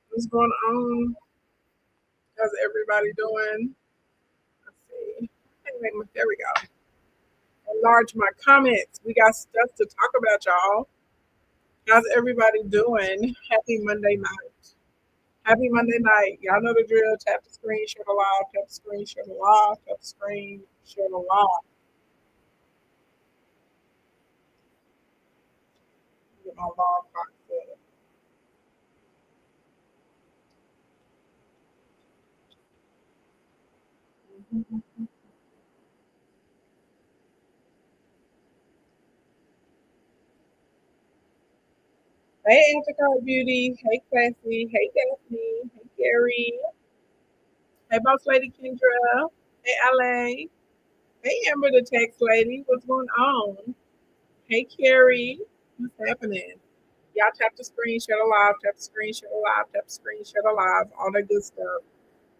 What's going on? How's everybody doing? Let's see. There we go. Enlarge my comments. We got stuff to talk about, y'all. How's everybody doing? Happy Monday night. Happy Monday night. Y'all know the drill. Tap the screen, share the live. Tap the screen, share the live. Tap the screen, share the live. Get my log box set. Hey, Anticar Beauty. Hey, Classy. Hey, Daphne. Hey, Gary. Hey, Boss Lady Kendra. Hey, LA. Hey, Amber, the text lady. What's going on? Hey, Carrie. What's happening? Y'all tap the screen, share the live, tap the screen, share the live, tap the screen, share the live, all that good stuff.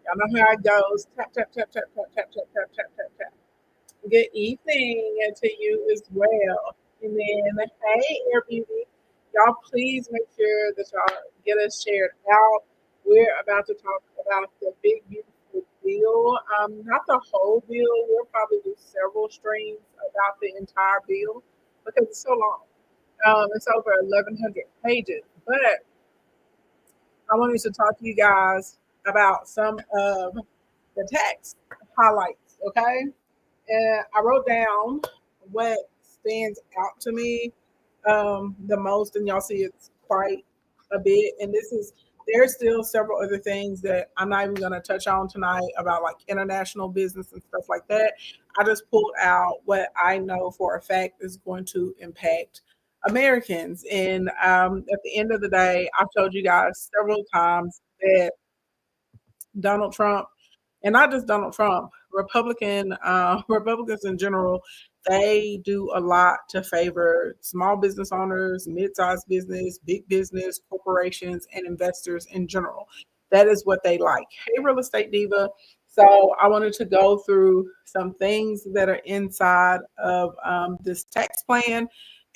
Y'all know how it goes. Tap, tap, tap, tap, tap, tap, tap, tap, tap, tap, tap. Good evening to you as well. And then, hey, Air Beauty. Y'all please make sure that y'all get us shared out. We're about to talk about the big, beautiful bill. Not the whole bill. We'll probably do several streams about the entire bill because it's so long. It's over 1,100 pages. But I wanted to talk to you guys about some of the text highlights, okay? And I wrote down what stands out to me the most, and y'all see it's quite a bit. And there's still several other things that I'm not even going to touch on tonight about like international business and stuff like that. I just pulled out what I know for a fact is going to impact Americans. And at the end of the day, I've told you guys several times that Donald Trump, and not just Donald Trump, Republicans in general, they do a lot to favor small business owners, mid-sized business, big business, corporations, and investors in general. That is what they like. Hey, real estate diva. So I wanted to go through some things that are inside of this tax plan,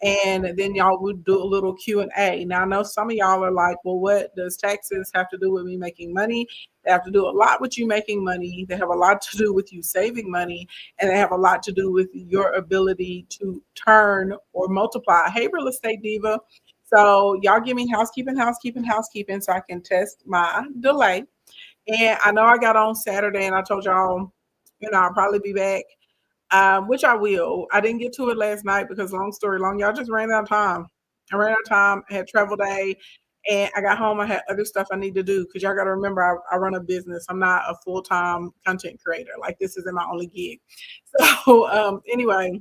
and then y'all would do a little Q&A. Now I know some of y'all are like, well, what does taxes have to do with me making money? They have to do a lot with you making money. They have a lot to do with you saving money, and they have a lot to do with your ability to turn or multiply. Hey, real estate diva. So y'all give me housekeeping, so I can test my delay. And I know I got on Saturday, and I told y'all, I'll probably be back, which I will. I didn't get to it last night because, long story long, y'all just ran out of time. I ran out of time. I had travel day, and I got home. I had other stuff I need to do because y'all got to remember I run a business. I'm not a full time content creator. Like this isn't my only gig. So anyway,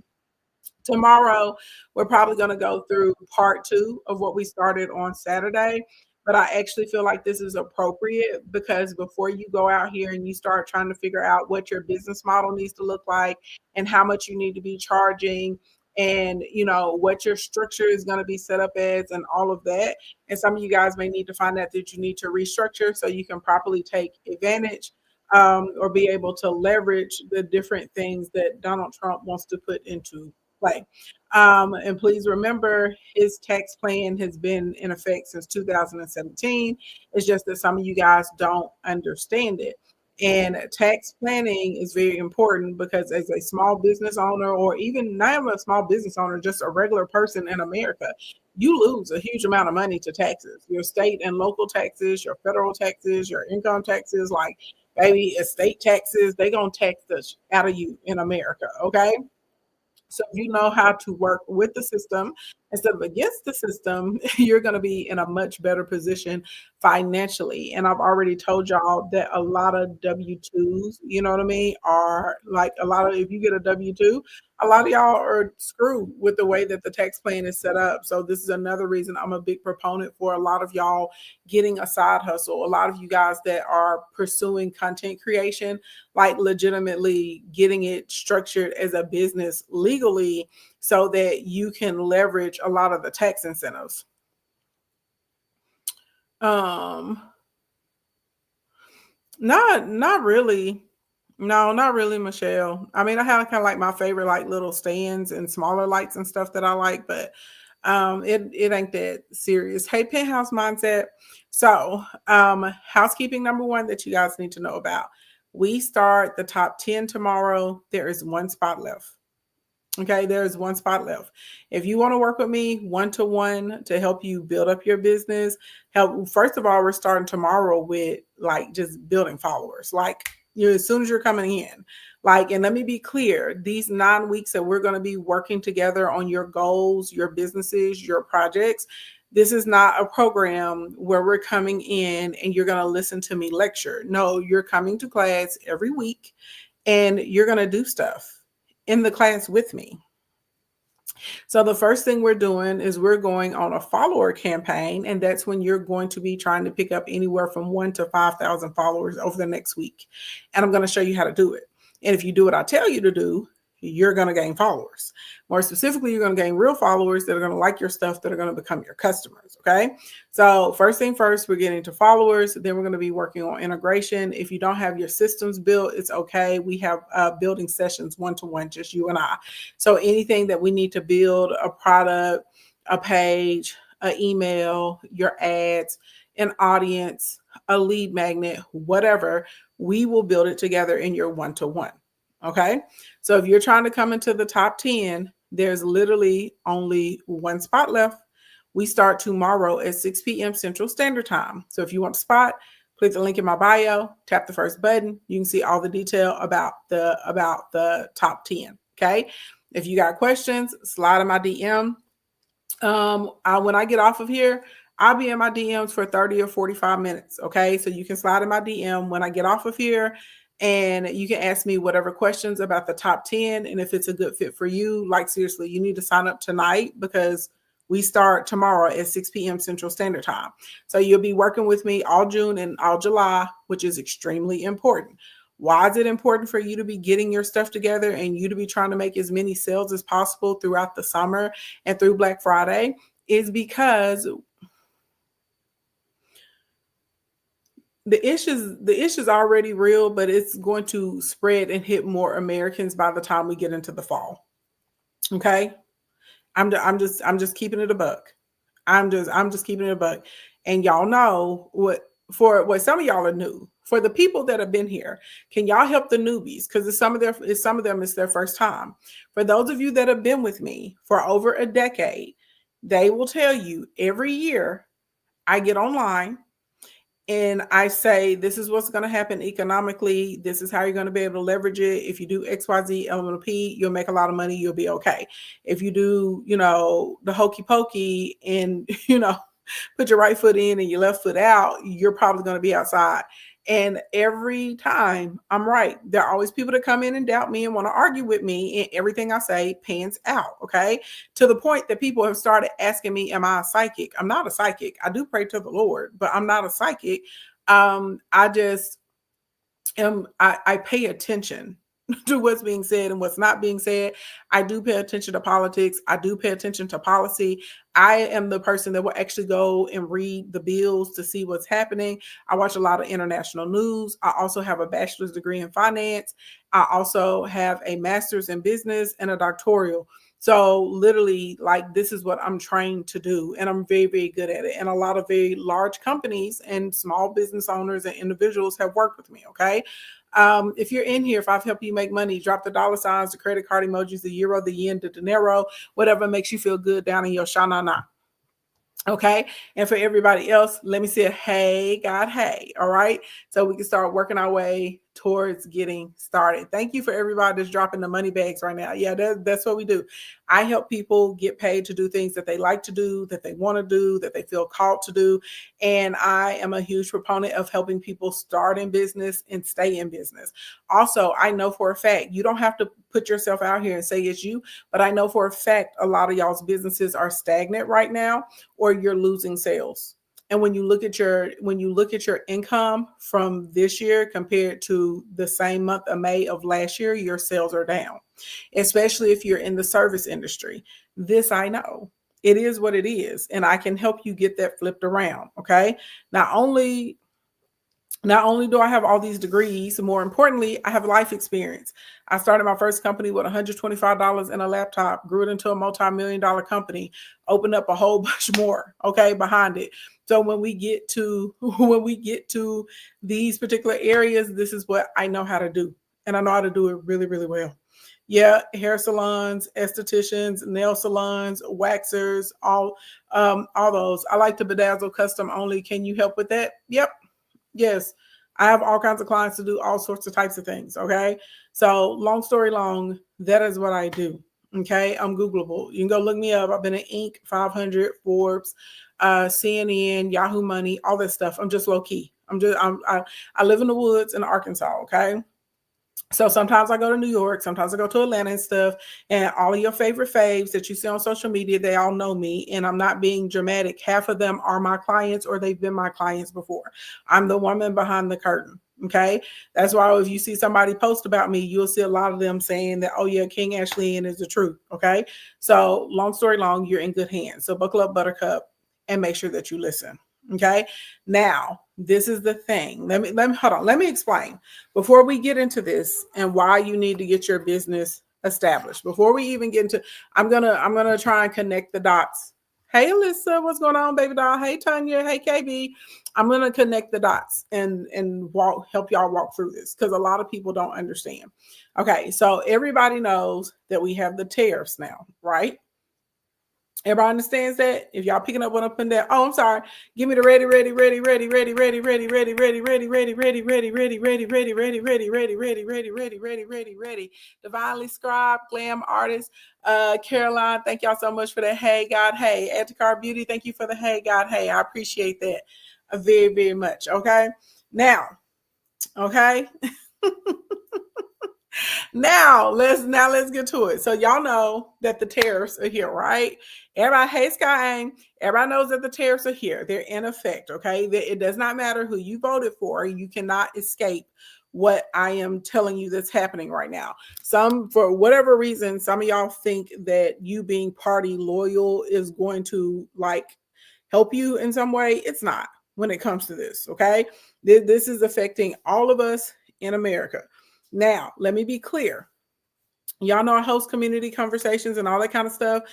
tomorrow we're probably going to go through part two of what we started on Saturday. But I actually feel like this is appropriate because before you go out here and you start trying to figure out what your business model needs to look like and how much you need to be charging and what your structure is going to be set up as and all of that, and some of you guys may need to find out that you need to restructure so you can properly take advantage or be able to leverage the different things that Donald Trump wants to put into play. And please remember, his tax plan has been in effect since 2017. It's just that some of you guys don't understand it. And tax planning is very important because as a small business owner, or even not even a small business owner, just a regular person in America, you lose a huge amount of money to taxes. Your state and local taxes, your federal taxes, your income taxes, like baby, estate taxes, they gonna tax the out of you in America, okay? So if you know how to work with the system instead of against the system, you're going to be in a much better position financially. And I've already told y'all that a lot of W-2s, you know what I mean, are like a lot of, if you get a W-2, a lot of y'all are screwed with the way that the tax plan is set up. So this is another reason I'm a big proponent for a lot of y'all getting a side hustle. A lot of you guys that are pursuing content creation, like legitimately getting it structured as a business legally so that you can leverage a lot of the tax incentives. Not really. No, not really, Michelle. I mean, I have kind of like my favorite like little stands and smaller lights and stuff that I like, but It ain't that serious. Hey, Penthouse Mindset. So, housekeeping number one that you guys need to know about. We start the top 10 tomorrow. There is one spot left. Okay, there's one spot left. If you want to work with me one-to-one to help you build up your business, first of all, we're starting tomorrow with like just building followers. Like as soon as you're coming in. And let me be clear, these 9 weeks that we're going to be working together on your goals, your businesses, your projects, this is not a program where we're coming in and you're going to listen to me lecture. No, you're coming to class every week and you're going to do stuff in the class with me. So the first thing we're doing is we're going on a follower campaign, and that's when you're going to be trying to pick up anywhere from 1 to 5,000 followers over the next week. And I'm going to show you how to do it. And if you do what I tell you to do, you're going to gain followers. More specifically, you're going to gain real followers that are going to like your stuff, that are going to become your customers. Okay. So first thing first, we're getting to followers. Then we're going to be working on integration. If you don't have your systems built, it's okay. We have building sessions one-to-one, just you and I. So anything that we need to build, a product, a page, an email, your ads, an audience, a lead magnet, whatever, we will build it together in your one-to-one. Okay. So if you're trying to come into the top 10, there's literally only one spot left. We start tomorrow at 6 p.m. Central Standard Time. So if you want a spot, click the link in my bio, tap the first button. You can see all the detail about the top 10. Okay. If you got questions, slide in my DM. When I get off of here, I'll be in my DMs for 30 or 45 minutes. Okay. So you can slide in my DM when I get off of here. And you can ask me whatever questions about the top 10. And if it's a good fit for you, like seriously, you need to sign up tonight because we start tomorrow at 6 p.m. Central Standard Time. So you'll be working with me all June and all July, which is extremely important. Why is it important for you to be getting your stuff together and you to be trying to make as many sales as possible throughout the summer and through Black Friday? Is because the issue's already real, but it's going to spread and hit more Americans by the time we get into the fall. Okay, I'm just keeping it a buck. I'm just keeping it a buck, and y'all know what some of y'all are new. For the people that have been here, can y'all help the newbies? Because some of them it's their first time. For those of you that have been with me for over a decade, they will tell you every year I get online and I say, this is what's going to happen economically. This is how you're going to be able to leverage it. If you do X, Y, Z, LMP, you'll make a lot of money. You'll be okay. If you do, the hokey pokey and, put your right foot in and your left foot out, you're probably going to be outside. And every time I'm right, there are always people that come in and doubt me and want to argue with me, and everything I say pans out. Okay. To the point that people have started asking me, am I a psychic? I'm not a psychic. I do pray to the Lord, but I'm not a psychic. I just I pay attention to what's being said and what's not being said. I do pay attention to politics. I do pay attention to policy. I am the person that will actually go and read the bills to see what's happening. I watch a lot of international news. I also have a bachelor's degree in finance. I also have a master's in business and a doctoral. So literally, this is what I'm trained to do. And I'm very, very good at it. And a lot of very large companies and small business owners and individuals have worked with me. Okay. If you're in here, if I've helped you make money, drop the dollar signs, the credit card emojis, the euro, the yen, the dinero, whatever makes you feel good down in your sha-na-na. Okay. And for everybody else, let me say, hey, God, hey. All right. So we can start working our way towards getting started. Thank you for everybody that's dropping the money bags right now. Yeah, that's what we do. I help people get paid to do things that they like to do, that they want to do, that they feel called to do. And I am a huge proponent of helping people start in business and stay in business. Also, I know for a fact, you don't have to put yourself out here and say it's you, but I know for a fact a lot of y'all's businesses are stagnant right now, or you're losing sales. And when you look at your income from this year compared to the same month of May of last year, your sales are down, especially if you're in the service industry. This I know. It is what it is. And I can help you get that flipped around. Okay. Not only Not only do I have all these degrees, more importantly, I have life experience. I started my first company with $125 in a laptop, grew it into a multi-million dollar company, opened up a whole bunch more, okay, behind it. So when we get to these particular areas, this is what I know how to do. And I know how to do it really, really well. Yeah, hair salons, estheticians, nail salons, waxers, all those. I like to bedazzle custom only. Can you help with that? Yep. Yes, I have all kinds of clients to do all sorts of types of things. Okay. So, long story long, that is what I do. Okay. I'm Googleable. You can go look me up. I've been in Inc. 500, Forbes, CNN, Yahoo Money, all this stuff. I'm just low key. I live in the woods in Arkansas. Okay. So sometimes I go to New York, sometimes I go to Atlanta and stuff, and all of your favorite faves that you see on social media, they all know me, and I'm not being dramatic. Half of them are my clients or they've been my clients before. I'm the woman behind the curtain. Okay. That's why if you see somebody post about me, you'll see a lot of them saying that, oh yeah, King Ashley and is the truth. Okay. So long story long, you're in good hands. So buckle up, Buttercup, and make sure that you listen. Okay. Now, this is the thing. Let me hold on. Let me explain before we get into this and why you need to get your business established. Before we even get into, I'm gonna try and connect the dots. Hey Alyssa, what's going on, baby doll? Hey Tanya, hey KB. I'm gonna connect the dots and help y'all walk through this because a lot of people don't understand. Okay, so everybody knows that we have the tariffs now, right? Everybody understands that? If y'all picking up what I'm putting down. Oh, I'm sorry. Give me the ready. Divinely scribe, glam artist. Caroline, thank y'all so much for the hey God, hey. Add to Car Beauty, thank you for the hey God, hey. I appreciate that very, very much. Okay. Now, okay. Now let's get to it. So y'all know that the tariffs are here, right? Everybody hates Sky. Everybody knows that the tariffs are here. They're in effect. Okay. It does not matter who you voted for. You cannot escape what I am telling you that's happening right now. Some, for whatever reason, some of y'all think that you being party loyal is going to like help you in some way. It's not when it comes to this. Okay. This is affecting all of us in America. Now, let me be clear. Y'all know I host community conversations and all that kind of stuff.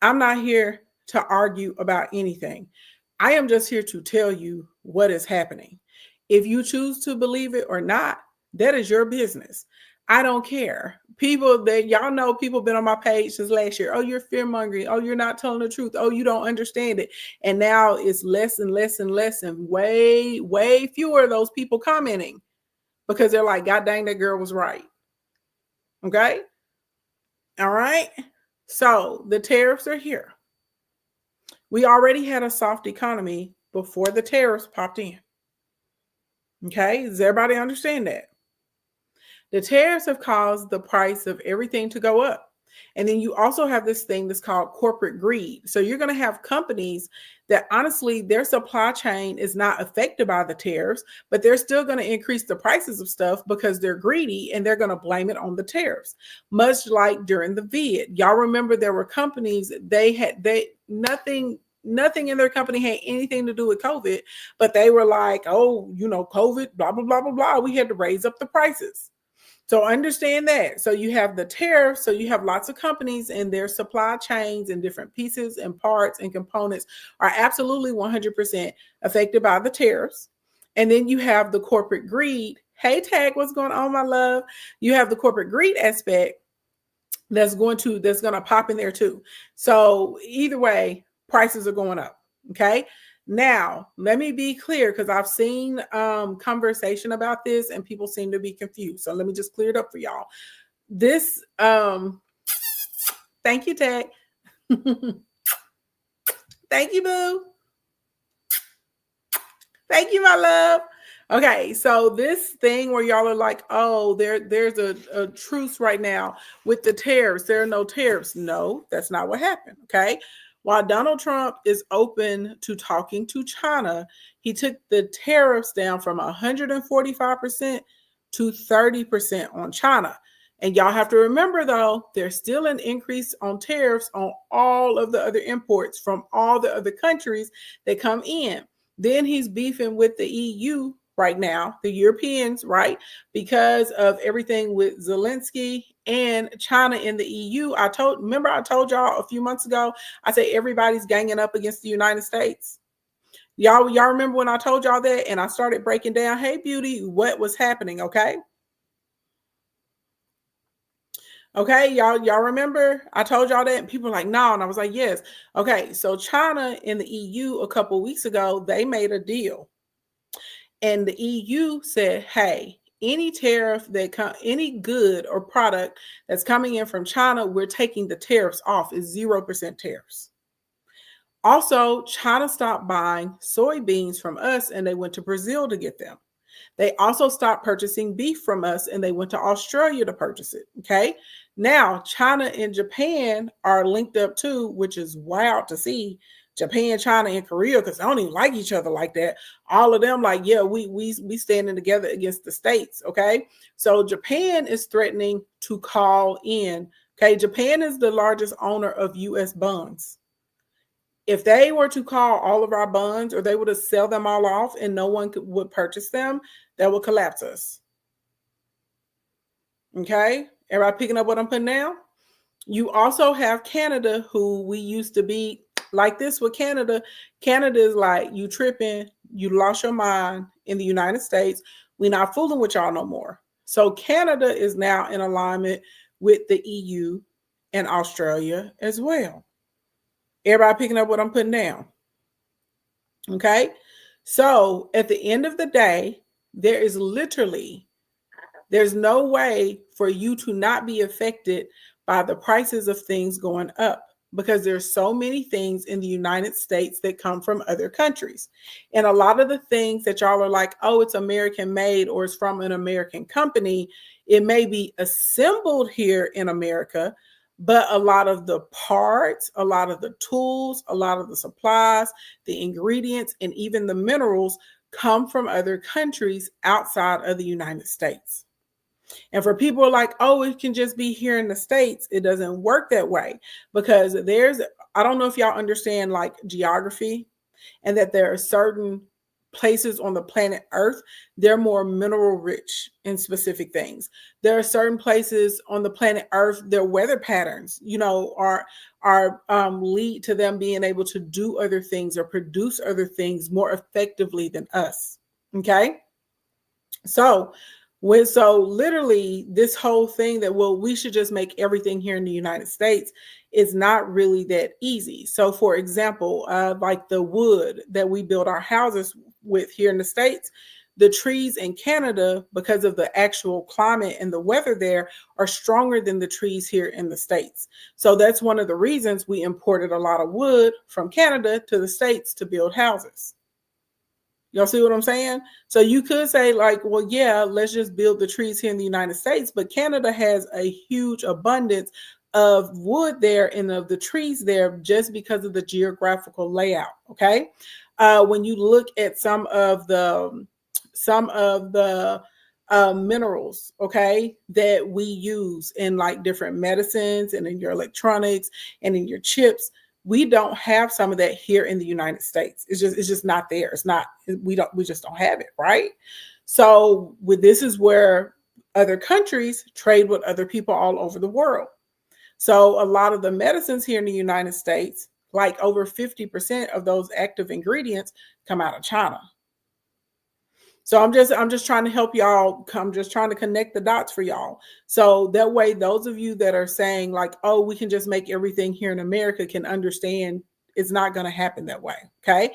I'm not here to argue about anything. I am just here to tell you what is happening. If you choose to believe it or not, that is your business. I don't care. People that y'all know, people been on my page since last year. Oh, you're fear mongering. Oh, you're not telling the truth. Oh, you don't understand it. And now it's less and less and less and way, way fewer of those people commenting because they're like, God dang, that girl was right. Okay. All right. So the tariffs are here. We already had a soft economy before the tariffs popped in. Okay. Does everybody understand that? The tariffs have caused the price of everything to go up. And then you also have this thing that's called corporate greed. So you're going to have companies that honestly, their supply chain is not affected by the tariffs, but they're still going to increase the prices of stuff because they're greedy and they're going to blame it on the tariffs. Much like during the vid. Y'all remember there were companies, nothing in their company had anything to do with COVID, but they were like, oh, COVID, blah, blah, blah, blah, blah. We had to raise up the prices. So understand that. So you have the tariffs. So you have lots of companies and their supply chains and different pieces and parts and components are absolutely 100% affected by the tariffs. And then you have the corporate greed. Hey, Tag, what's going on, my love? You have the corporate greed aspect that's going to pop in there too. So either way, prices are going up. Okay. Now, let me be clear because I've seen conversation about this and people seem to be confused. So let me just clear it up for y'all. This, thank you, Tag. Thank you, boo. Thank you, my love. Okay, so this thing where y'all are like, oh, there's a truce right now with the tariffs. There are no tariffs. No, that's not what happened. Okay. While Donald Trump is open to talking to China, he took the tariffs down from 145% to 30% on China. And y'all have to remember, though, there's still an increase on tariffs on all of the other imports from all the other countries that come in. Then he's beefing with the EU right now, the Europeans, right? Because of everything with Zelensky and China in the EU. Remember I told y'all a few months ago, I said everybody's ganging up against the United States. Y'all remember when I told y'all that and I started breaking down, hey beauty, what was happening, okay? Okay, y'all remember I told y'all that and people were like, no, and I was like, yes. Okay, so China and the EU a couple weeks ago, they made a deal. And the EU said, hey, any tariff any good or product that's coming in from China, we're taking the tariffs off. It's 0% tariffs. Also, China stopped buying soybeans from us and they went to Brazil to get them. They also stopped purchasing beef from us and they went to Australia to purchase it. Okay. Now, China and Japan are linked up too, which is wild to see. Japan, China, and Korea, because they don't even like each other like that. All of them, like, yeah, we standing together against the states. Okay. So Japan is threatening to call in. Okay. Japan is the largest owner of US bonds. If they were to call all of our bonds or they were to sell them all off and no one would purchase them, that would collapse us. Okay? Everybody picking up what I'm putting down? You also have Canada, who we used to be like this with Canada. Canada is like, you tripping, you lost your mind in the United States. We're not fooling with y'all no more. So Canada is now in alignment with the EU and Australia as well. Everybody picking up what I'm putting down? Okay. So at the end of the day, there's no way for you to not be affected by the prices of things going up because there's so many things in the United States that come from other countries. And a lot of the things that y'all are like, oh, it's American made or it's from an American company, it may be assembled here in America, but a lot of the parts, a lot of the tools, a lot of the supplies, the ingredients, and even the minerals come from other countries outside of the United States. And for people like, oh, it can just be here in the States, it doesn't work that way because I don't know if y'all understand like geography and that there are certain places on the planet Earth, they're more mineral rich in specific things. There are certain places on the planet Earth, their weather patterns, are lead to them being able to do other things or produce other things more effectively than us. Okay. So literally this whole thing that, well, we should just make everything here in the United States is not really that easy. So for example, like the wood that we build our houses with here in the States, the trees in Canada, because of the actual climate and the weather there, are stronger than the trees here in the States. So that's one of the reasons we imported a lot of wood from Canada to the States to build houses. Y'all see what I'm saying? So you could say like, well, yeah, let's just build the trees here in the United States, but Canada has a huge abundance of wood there and of the trees there just because of the geographical layout. Okay. When you look at some of the minerals, okay, that we use in like different medicines and in your electronics and in your chips, we don't have some of that here in the United States. It's just not there. We just don't have it, right? So this is where other countries trade with other people all over the world. So a lot of the medicines here in the United States, like over 50% of those active ingredients come out of China. So I'm just trying to help y'all. I'm just trying to connect the dots for y'all. So that way, those of you that are saying like, oh, we can just make everything here in America can understand it's not going to happen that way. Okay.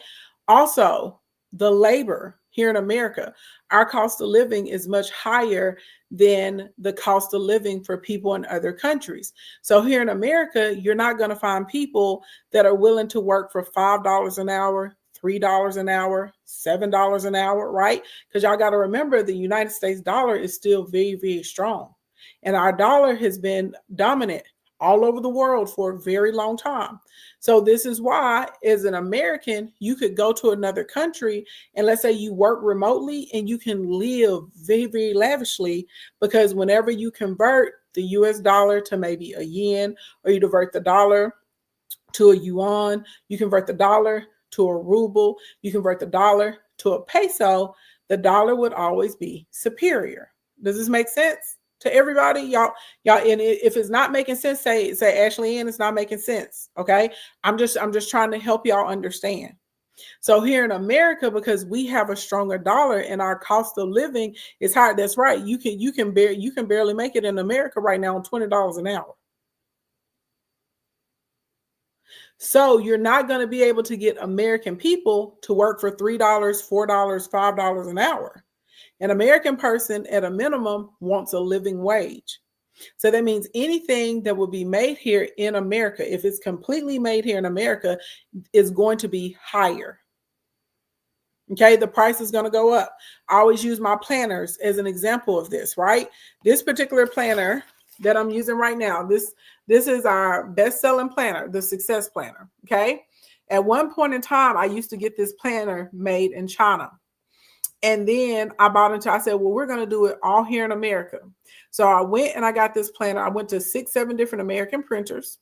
Also, the labor here in America, our cost of living is much higher than the cost of living for people in other countries. So here in America, you're not going to find people that are willing to work for $5 an hour, $3 an hour, $7 an hour, right? Because y'all got to remember the United States dollar is still very, very strong. And our dollar has been dominant all over the world for a very long time. So this is why, as an American, you could go to another country and let's say you work remotely and you can live very, very lavishly because whenever you convert the US dollar to maybe a yen or you convert the dollar to a yuan, you convert the dollar to a ruble, you convert the dollar to a peso, the dollar would always be superior. Does this make sense to everybody? Y'all, and if it's not making sense, say Ashley Ann, it's not making sense. Okay. I'm just trying to help y'all understand. So here in America, because we have a stronger dollar and our cost of living is higher. That's right. You can barely make it in America right now on $20 an hour. So you're not going to be able to get American people to work for $3, $4, $5 an hour. An American person at a minimum wants a living wage. So that means anything that will be made here in America, if it's completely made here in America, is going to be higher. Okay, the price is going to go up. I always use my planners as an example of this, right? This particular planner that I'm using right now, this is our best-selling planner, the Success Planner, okay? At one point in time, I used to get this planner made in China. And then I said, well, we're going to do it all here in America. So I went and I got this planner. I went to 6, 7 different American printers.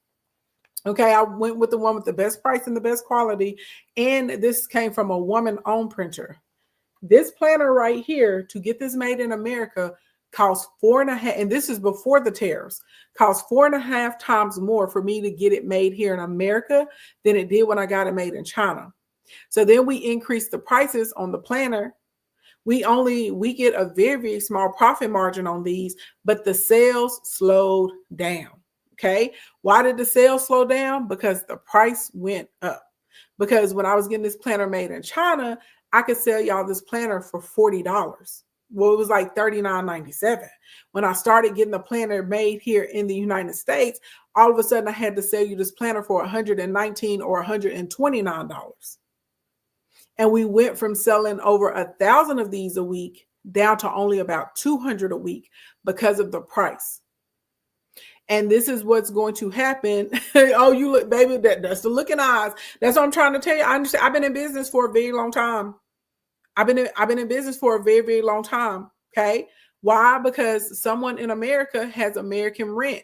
Okay, I went with the one with the best price and the best quality. And this came from a woman-owned printer. This planner right here, to get this made in America, costs 4.5, and this is before the tariffs, cost 4.5 times more for me to get it made here in America than it did when I got it made in China. So then we increased the prices on the planner. We get a very, very small profit margin on these, but the sales slowed down. Okay. Why did the sales slow down? Because the price went up. Because when I was getting this planner made in China, I could sell y'all this planner for $40. Well, it was like $39.97. When I started getting the planner made here in the United States, all of a sudden I had to sell you this planner for $119 or $129. And we went from selling over 1,000 of these a week down to only about 200 a week because of the price. And this is what's going to happen. Oh, you look, baby, that's the looking eyes. That's what I'm trying to tell you. I understand. I've been in business for a very long time. I've been in business for a very, very long time. Okay. Why? Because someone in America has American rent.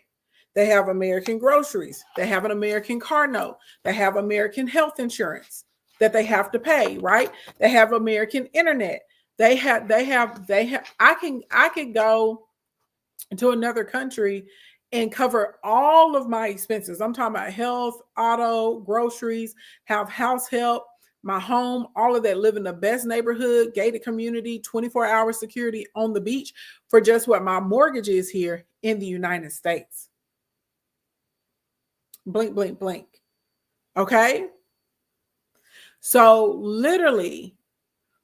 They have American groceries. They have an American car note. They have American health insurance that they have to pay, right? They have American internet. I can go to another country and cover all of my expenses. I'm talking about health, auto, groceries, have house help, my home, all of that, live in the best neighborhood, gated community, 24-hour security on the beach for just what my mortgage is here in the United States. Blink, blink, blink. Okay? So literally,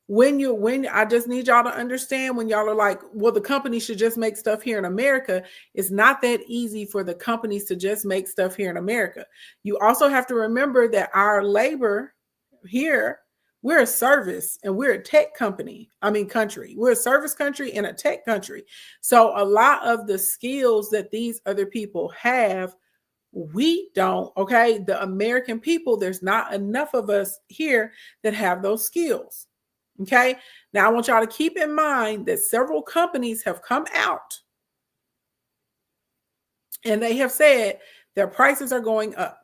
when I just need y'all to understand, when y'all are like, well, the company should just make stuff here in America, it's not that easy for the companies to just make stuff here in America. You also have to remember that our labor here, we're a service and we're a tech country. We're a service country and a tech country. So a lot of the skills that these other people have, we don't. Okay, the American people, there's not enough of us here that have those skills. Okay, now I want y'all to keep in mind that several companies have come out and they have said their prices are going up.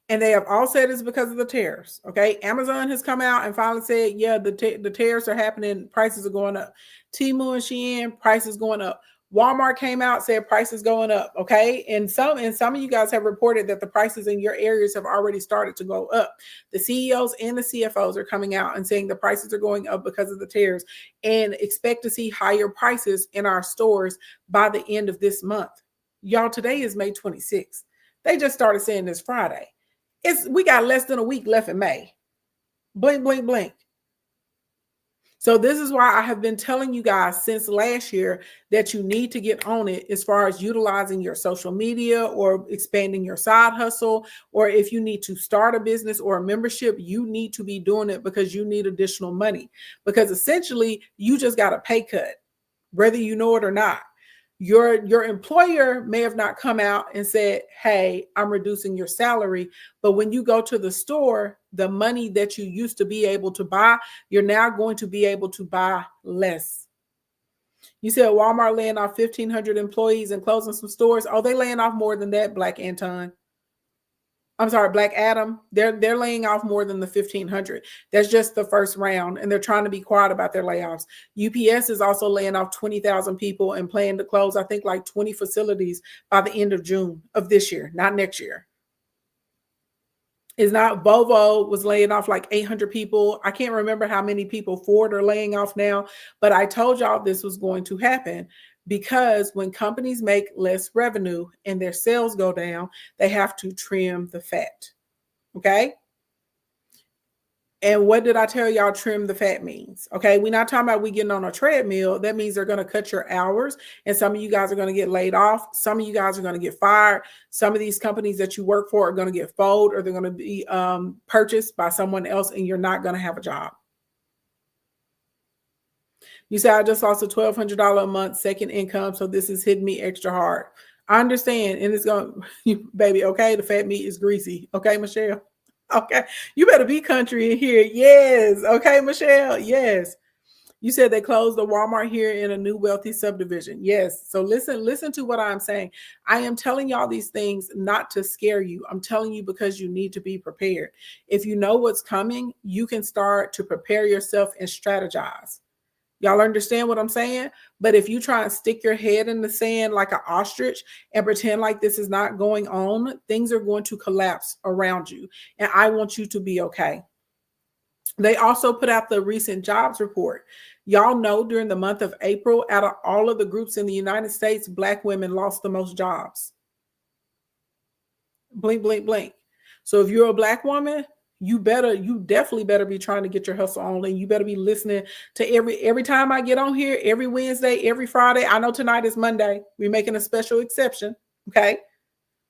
And they have all said it's because of the tariffs. Okay, Amazon has come out and finally said, yeah, the tariffs are happening, prices are going up. Temu and Shein, prices going up. Walmart came out, said prices going up. Okay, and some of you guys have reported that the prices in your areas have already started to go up. The CEOs and the CFOs are coming out and saying the prices are going up because of the tariffs, and expect to see higher prices in our stores by the end of this month. Y'all, today is May 26th. They just started saying this Friday. We got less than a week left in May. Blink, blink, blink. So this is why I have been telling you guys since last year that you need to get on it as far as utilizing your social media or expanding your side hustle, or if you need to start a business or a membership, you need to be doing it because you need additional money. Because essentially, you just got a pay cut, whether you know it or not. Your employer may have not come out and said, hey, I'm reducing your salary. But when you go to the store, the money that you used to be able to buy, you're now going to be able to buy less. You said Walmart laying off 1,500 employees and closing some stores. Oh, they laying off more than that, Black Anton. I'm sorry, Black Adam, they're laying off more than the 1,500. That's just the first round, and they're trying to be quiet about their layoffs. UPS is also laying off 20,000 people and planning to close, I think, like 20 facilities by the end of June of this year, not next year. Is not Volvo was laying off like 800 people. I can't remember how many people Ford are laying off now, but I told y'all this was going to happen because when companies make less revenue and their sales go down, they have to trim the fat. Okay? And what did I tell y'all trim the fat means? Okay, we're not talking about we getting on a treadmill. That means they're going to cut your hours. And some of you guys are going to get laid off. Some of you guys are going to get fired. Some of these companies that you work for are going to get folded, or they're going to be purchased by someone else, and you're not going to have a job. You say, I just lost a $1,200 a month second income, so this is hitting me extra hard. I understand. And it's going to, baby, okay, the fat meat is greasy. Okay, Michelle? Okay, you better be country in here. Yes. Okay, Michelle. Yes. You said they closed the Walmart here in a new wealthy subdivision. Yes. So listen to what I'm saying. I am telling y'all these things not to scare you. I'm telling you because you need to be prepared. If you know what's coming, you can start to prepare yourself and strategize. Y'all understand what I'm saying? But if you try and stick your head in the sand like an ostrich and pretend like this is not going on, things are going to collapse around you. And I want you to be okay. They also put out the recent jobs report. Y'all know during the month of April, out of all of the groups in the United States, Black women lost the most jobs. Blink, blink, blink. So if you're a Black woman, you definitely better be trying to get your hustle on, and you better be listening to every time I get on here, every Wednesday, every Friday. I know tonight is Monday. We're making a special exception. Okay.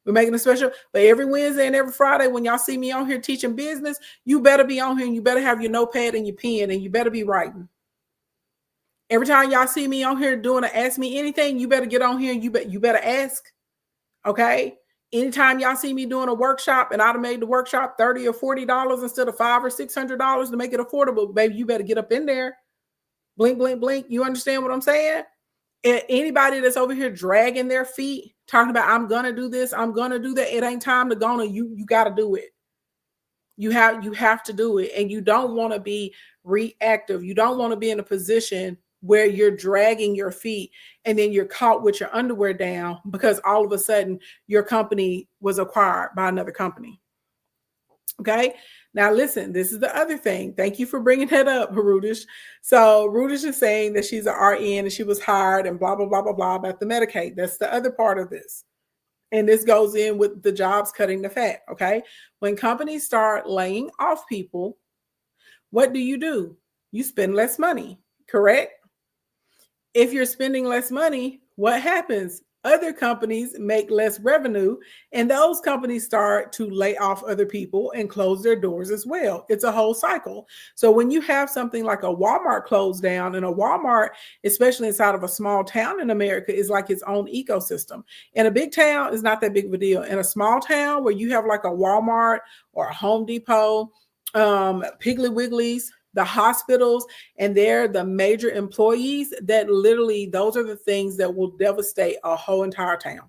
We're making a special, but every Wednesday and every Friday, when y'all see me on here teaching business, you better be on here and you better have your notepad and your pen and you better be writing. Every time y'all see me on here doing a Ask Me Anything, you better get on here and you better ask. Okay. Anytime y'all see me doing a workshop and I'd have made the workshop $30 or $40 instead of $500 or $600 to make it affordable, baby, you better get up in there. Blink, blink, blink. You understand what I'm saying? And anybody that's over here dragging their feet, talking about, I'm going to do this, I'm going to do that. It ain't time to go on. You got to do it. You have to do it. And you don't want to be reactive. You don't want to be in a position where you're dragging your feet and then you're caught with your underwear down because all of a sudden your company was acquired by another company. Okay. Now listen, this is the other thing. Thank you for bringing that up, Harudish. So Rudish is saying that she's an RN and she was hired and blah, blah, blah, blah, blah about the Medicaid. That's the other part of this. And this goes in with the jobs cutting the fat. Okay. When companies start laying off people, what do? You spend less money, correct? If you're spending less money, what happens? Other companies make less revenue, and those companies start to lay off other people and close their doors as well. It's a whole cycle. So when you have something like a Walmart closed down, and a Walmart, especially inside of a small town in America, is like its own ecosystem. In a big town, it's not that big of a deal. In a small town where you have like a Walmart or a Home Depot, Piggly Wigglies, the hospitals, and they're the major employees, that literally those are the things that will devastate a whole entire town.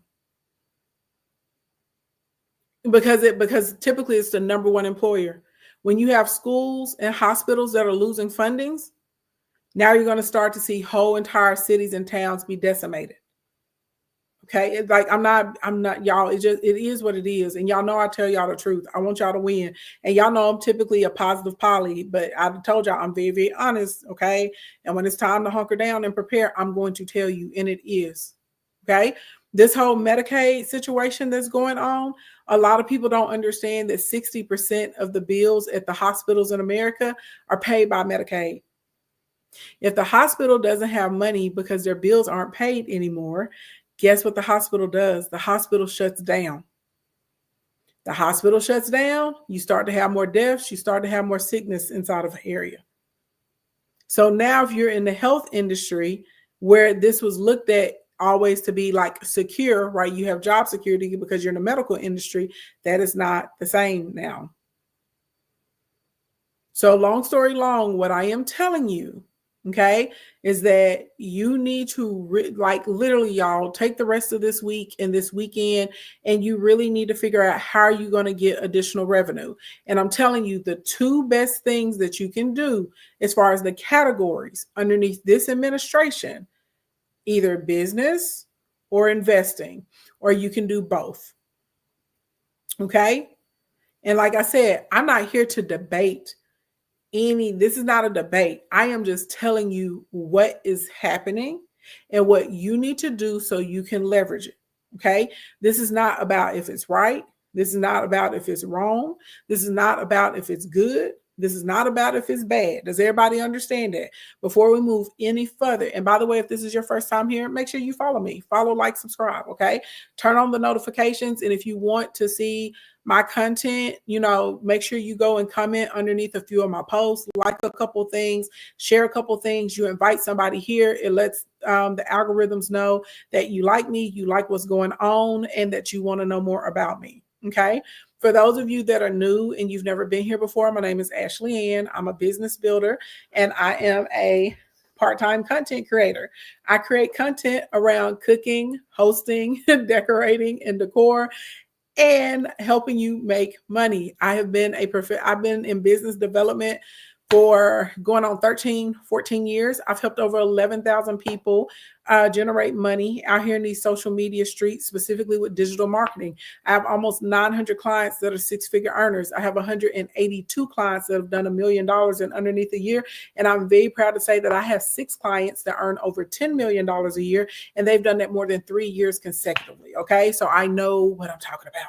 Because typically it's the number one employer. When you have schools and hospitals that are losing fundings, now you're going to start to see whole entire cities and towns be decimated. Okay, it's like I'm not, y'all. It is what it is, and y'all know I tell y'all the truth. I want y'all to win, and y'all know I'm typically a positive poly, but I told y'all I'm very, very honest. Okay, and when it's time to hunker down and prepare, I'm going to tell you, and it is. Okay, this whole Medicaid situation that's going on, a lot of people don't understand that 60% of the bills at the hospitals in America are paid by Medicaid. If the hospital doesn't have money because their bills aren't paid anymore, guess what the hospital does? The hospital shuts down. The hospital shuts down, you start to have more deaths, you start to have more sickness inside of an area. So now if you're in the health industry where this was looked at always to be like secure, right? You have job security because you're in the medical industry. That is not the same now. So long story long, what I am telling you Okay, is that you need to like literally, y'all, take the rest of this week and this weekend, and you really need to figure out how are you going to get additional revenue. And I'm telling you, the two best things that you can do as far as the categories underneath this administration, either business or investing, or you can do both. Okay, and like I said, I'm not here to debate this is not a debate. I am just telling you what is happening and what you need to do so you can leverage it. Okay. This is not about if it's right. This is not about if it's wrong. This is not about if it's good. This is not about if it's bad. Does everybody understand that? Before we move any further, and by the way, if this is your first time here, make sure you follow me. Follow, like, subscribe. Okay. Turn on the notifications. And if you want to see my content, make sure you go and comment underneath a few of my posts, like a couple things, share a couple things. You invite somebody here. It lets the algorithms know that you like me, you like what's going on, and that you want to know more about me. Okay. For those of you that are new and you've never been here before, my name is Ashley Ann. I'm a business builder and I am a part-time content creator. I create content around cooking, hosting, decorating, and decor, and helping you make money. I've been in business development for going on 13, 14 years. I've helped over 11,000 people generate money out here in these social media streets, specifically with digital marketing. I have almost 900 clients that are six-figure earners. I have 182 clients that have done $1 million in underneath a year. And I'm very proud to say that I have 6 clients that earn over $10 million a year, and they've done that more than 3 years consecutively. Okay, so I know what I'm talking about.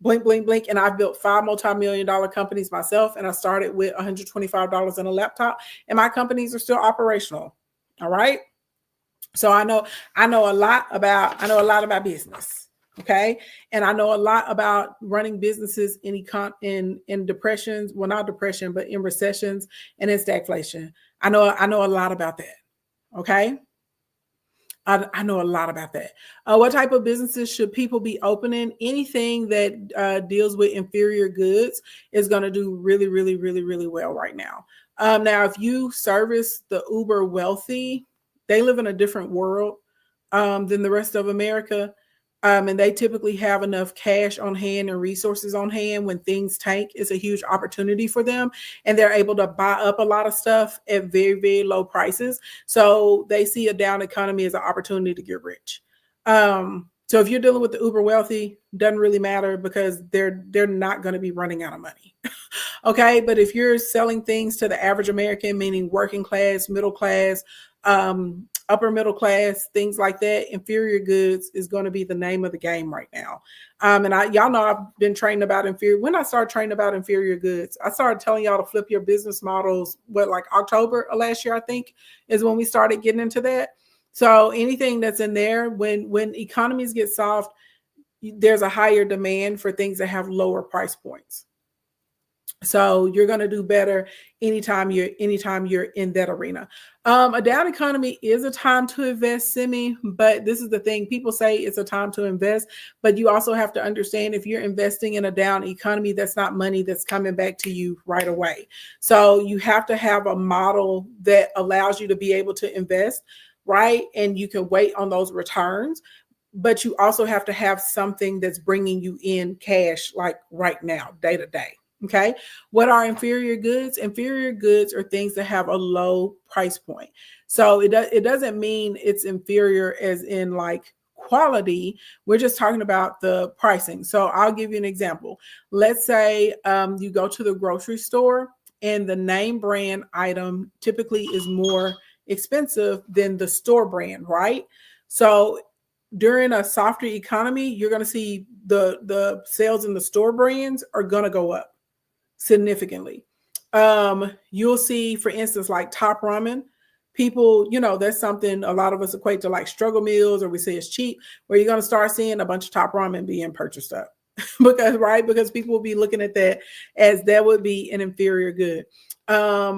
Blink, blink, blink. And I've built 5 multi-million-dollar companies myself. And I started with $125 in a laptop, and my companies are still operational. All right. So I know a lot about business. Okay. And I know a lot about running businesses in depressions. Well, not depression, but in recessions and in stagflation. I know a lot about that. Okay. I know a lot about that. What type of businesses should people be opening? Anything that deals with inferior goods is going to do really, really, really, really well right now. Now, if you service the uber wealthy, they live in a different world than the rest of America. And they typically have enough cash on hand and resources on hand when things tank. It's a huge opportunity for them. And they're able to buy up a lot of stuff at very, very low prices. So they see a down economy as an opportunity to get rich. So if you're dealing with the uber wealthy, doesn't really matter because they're not going to be running out of money. Okay. But if you're selling things to the average American, meaning working class, middle class, upper middle class, things like that, inferior goods is going to be the name of the game right now. And y'all know I've been training about inferior. When I started training about inferior goods, I started telling y'all to flip your business models. Like October of last year, I think, is when we started getting into that. So anything that's in there, when economies get soft, there's a higher demand for things that have lower price points. So you're going to do better anytime you're in that arena. A down economy is a time to invest, Simi, but this is the thing. People say it's a time to invest, but you also have to understand if you're investing in a down economy, that's not money that's coming back to you right away. So you have to have a model that allows you to be able to invest, right? And you can wait on those returns, but you also have to have something that's bringing you in cash like right now, day to day. Okay. What are inferior goods? Inferior goods are things that have a low price point. So it doesn't mean it's inferior as in like quality. We're just talking about the pricing. So I'll give you an example. Let's say you go to the grocery store and the name brand item typically is more expensive than the store brand, right? So during a softer economy, you're going to see the sales in the store brands are going to go up significantly. You'll see, for instance, like Top Ramen. People, that's something a lot of us equate to like struggle meals, or we say it's cheap, where you're going to start seeing a bunch of Top Ramen being purchased up. Because people will be looking at that as that would be an inferior good. A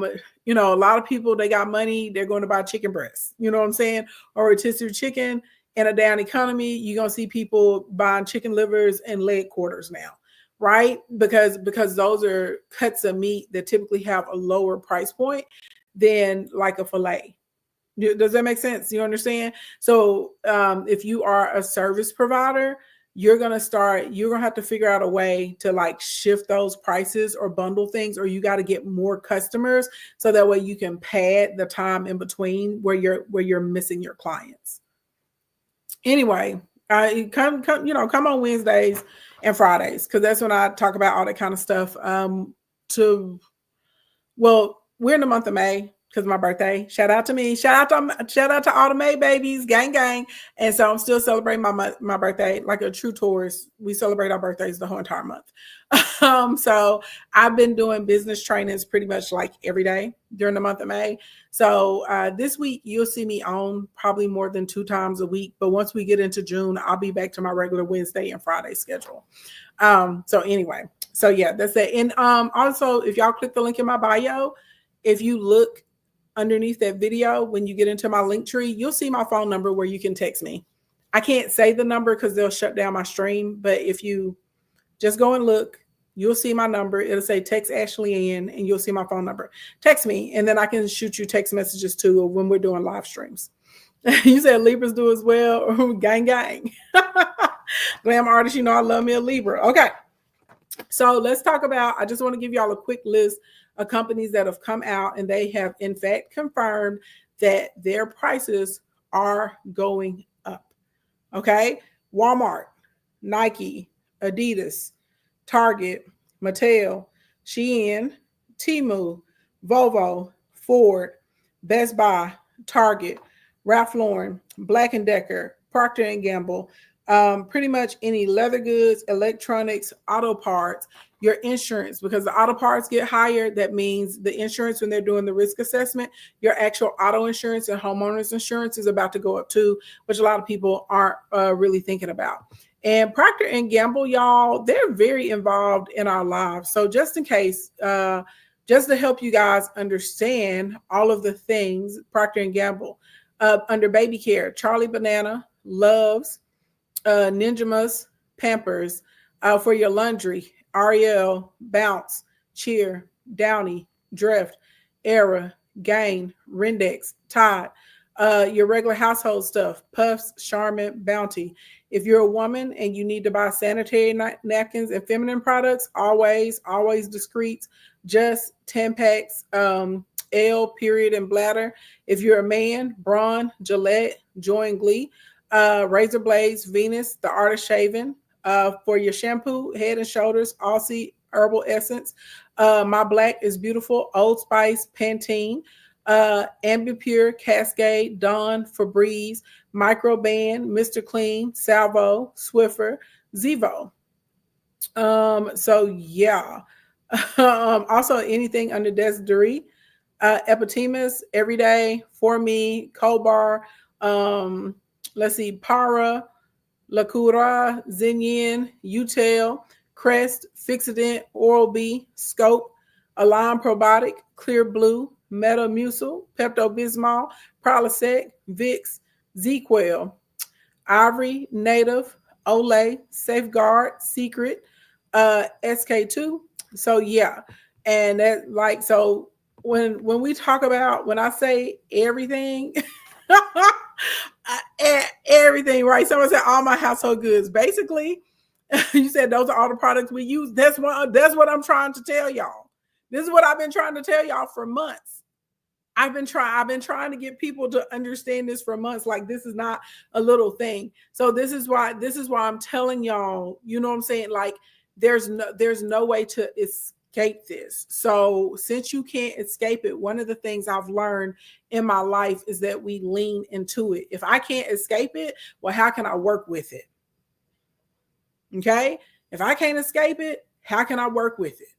lot of people, they got money, they're going to buy chicken breasts, you know what I'm saying? Or rotisserie chicken. In a down economy, you're going to see people buying chicken livers and leg quarters now. Right? Because those are cuts of meat that typically have a lower price point than like a fillet. Does that make sense? You understand? So if you are a service provider, you're going to have to figure out a way to like shift those prices or bundle things, or you got to get more customers so that way you can pad the time in between where you're missing your clients. Anyway, come on Wednesdays and Fridays, because that's when I talk about all that kind of stuff. We're in the month of May because my birthday. Shout out to me. Shout out to all the May babies, gang gang. And so I'm still celebrating my birthday like a true tourist. We celebrate our birthdays the whole entire month. So I've been doing business trainings pretty much like every day during the month of May. So this week you'll see me on probably more than 2 times a week. But once we get into June, I'll be back to my regular Wednesday and Friday schedule. So anyway, so yeah, that's it. And also, if y'all click the link in my bio, if you look underneath that video, when you get into my link tree, you'll see my phone number where you can text me. I can't say the number because they'll shut down my stream, but if you just go and look, you'll see my number. It'll say text Ashley in, and you'll see my phone number. Text me, and then I can shoot you text messages too when we're doing live streams. You said Libras do as well. Gang, gang. Glam artist, you know I love me a Libra. Okay. So let's talk about, I just want to give y'all a quick list of companies that have come out and they have in fact confirmed that their prices are going up. Okay. Walmart, Nike, Adidas, Target, Mattel, Shein, Temu, Volvo, Ford, Best Buy, Target, Ralph Lauren, Black & Decker, Procter & Gamble, pretty much any leather goods, electronics, auto parts, your insurance, because the auto parts get higher. That means the insurance, when they're doing the risk assessment, your actual auto insurance and homeowners insurance is about to go up too, which a lot of people aren't really thinking about. And Procter & Gamble, y'all, they're very involved in our lives. So just in case, just to help you guys understand all of the things, Procter & Gamble, under baby care, Charlie Banana, Loves, Ninjamas, Pampers, for your laundry, Ariel, Bounce, Cheer, Downy, Drift, Era, Gain, Rendex, Tide, your regular household stuff, Puffs, Charmin, Bounty. If you're a woman and you need to buy sanitary napkins and feminine products, always Discreets, Just, Tampax, L, Period, and Bladder. If you're a man, Braun, Gillette, Joy and Glee, Razor Blades, Venus, The Art of Shaving, for your shampoo, Head and Shoulders, Aussie Herbal Essence, My Black is Beautiful, Old Spice, Pantene, Ambipure, Cascade, Dawn, Febreze, Microban, Mr. Clean, Salvo, Swiffer, Zevo. So yeah. Also anything under Desiree, Epithemis, Everyday, For Me, Cobar, let's see, Para, La Cura, Zinyin, Utel, Crest, Fixident, Oral-B, Scope, Align Probiotic, Clear Blue, Metamucil, Pepto-Bismol, Prilosec, Vicks, Z-Quel, Ivory, Native, Olay, Safeguard, Secret, SK2. So yeah, and that like, so when we talk about, when I say everything, everything, right? Someone said all my household goods. Basically, you said those are all the products we use. That's what I'm trying to tell y'all. This is what I've been trying to tell y'all for months. I've been trying to get people to understand this for months. Like, this is not a little thing. So this is why I'm telling y'all, you know what I'm saying? Like, there's no way to escape this. So since you can't escape it, one of the things I've learned in my life is that we lean into it. If I can't escape it, well, how can I work with it? Okay. If I can't escape it, how can I work with it?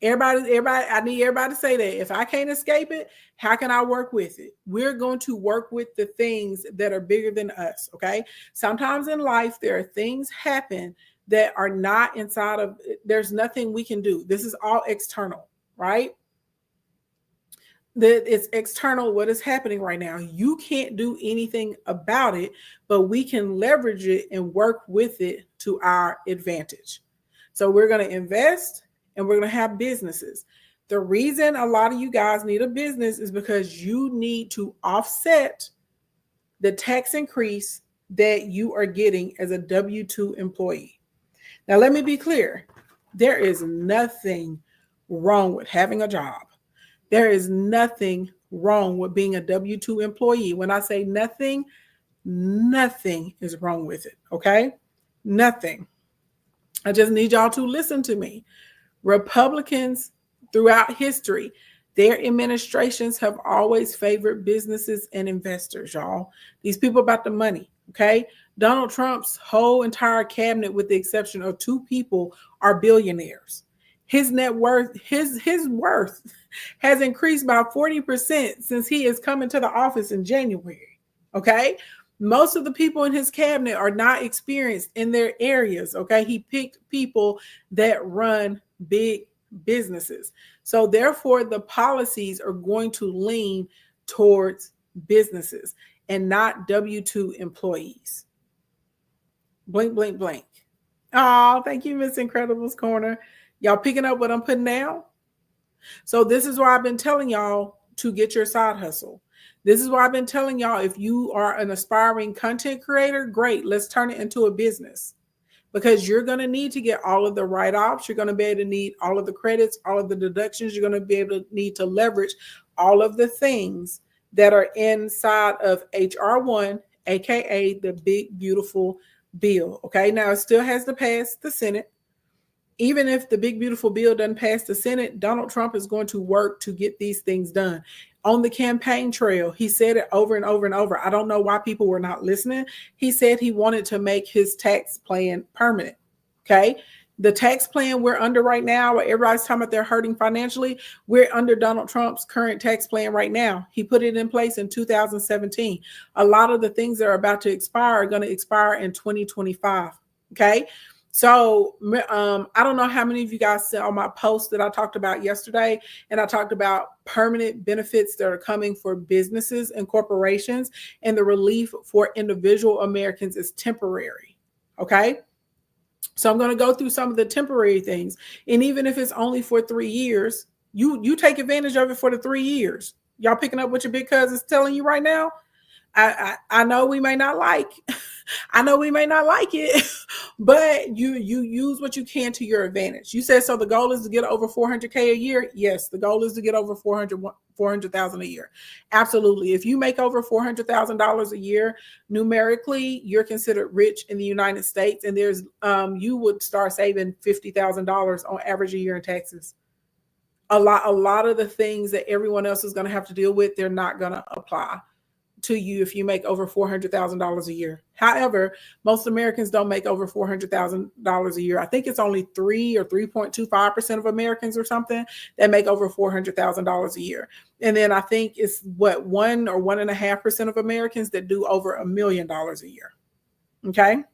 Everybody, I need everybody to say that. If I can't escape it, how can I work with it? We're going to work with the things that are bigger than us. Okay. Sometimes in life, there are things happen that are not inside of, there's nothing we can do. This is all external, right? That it's external, what is happening right now. You can't do anything about it, but we can leverage it and work with it to our advantage. So we're going to invest and we're going to have businesses The reason a lot of you guys need a business is because you need to offset the tax increase that you are getting as a W-2 employee. Now, let me be clear. There is nothing wrong with having a job. There is nothing wrong with being a W-2 employee. When I say nothing, nothing is wrong with it, okay? Nothing. I just need y'all to listen to me. Republicans throughout history, their administrations have always favored businesses and investors, y'all. These people about the money, okay? Donald Trump's whole entire cabinet, with the exception of 2 people, are billionaires. His net worth, his worth has increased by 40% since he has come into the office in January, okay? Most of the people in his cabinet are not experienced in their areas, okay? He picked people that run big businesses. So therefore, the policies are going to lean towards businesses and not W-2 employees. Blink, blink, blink. Oh, thank you, Miss Incredible's Corner. Y'all picking up what I'm putting down? So this is why I've been telling y'all to get your side hustle. This is why I've been telling y'all, if you are an aspiring content creator, great, let's turn it into a business. Because you're going to need to get all of the write-offs. You're going to be able to need all of the credits, all of the deductions. You're going to be able to need to leverage all of the things that are inside of HR1, aka the big, beautiful bill. Okay, now it still has to pass the Senate. Even if the big, beautiful bill doesn't pass the Senate, Donald Trump is going to work to get these things done. On the campaign trail, he said it over and over and over. I don't know why people were not listening. He said he wanted to make his tax plan permanent. Okay. The tax plan we're under right now, where everybody's talking about they're hurting financially, we're under Donald Trump's current tax plan right now. He put it in place in 2017. A lot of the things that are about to expire are going to expire in 2025. Okay. So I don't know how many of you guys saw my post that I talked about yesterday, and I talked about permanent benefits that are coming for businesses and corporations, and the relief for individual Americans is temporary. Okay. So I'm going to go through some of the temporary things. And even if it's only for 3 years, you take advantage of it for the 3 years. Y'all picking up what your big cousin's telling you right now? I know we may not like, I know we may not like it, but you use what you can to your advantage. You said, so the goal is to get over 400K a year. Yes, the goal is to get over 400,000 a year. Absolutely. If you make over $400,000 a year, numerically, you're considered rich in the United States. And there's, you would start saving $50,000 on average a year in taxes. A lot of the things that everyone else is going to have to deal with, they're not going to apply to you if you make over $400,000 a year. However, most Americans don't make over $400,000 a year. I think it's only 3 or 3.25% of Americans or something that make over $400,000 a year. And then I think it's 1 or 1.5% of Americans that do over $1 million a year. Okay.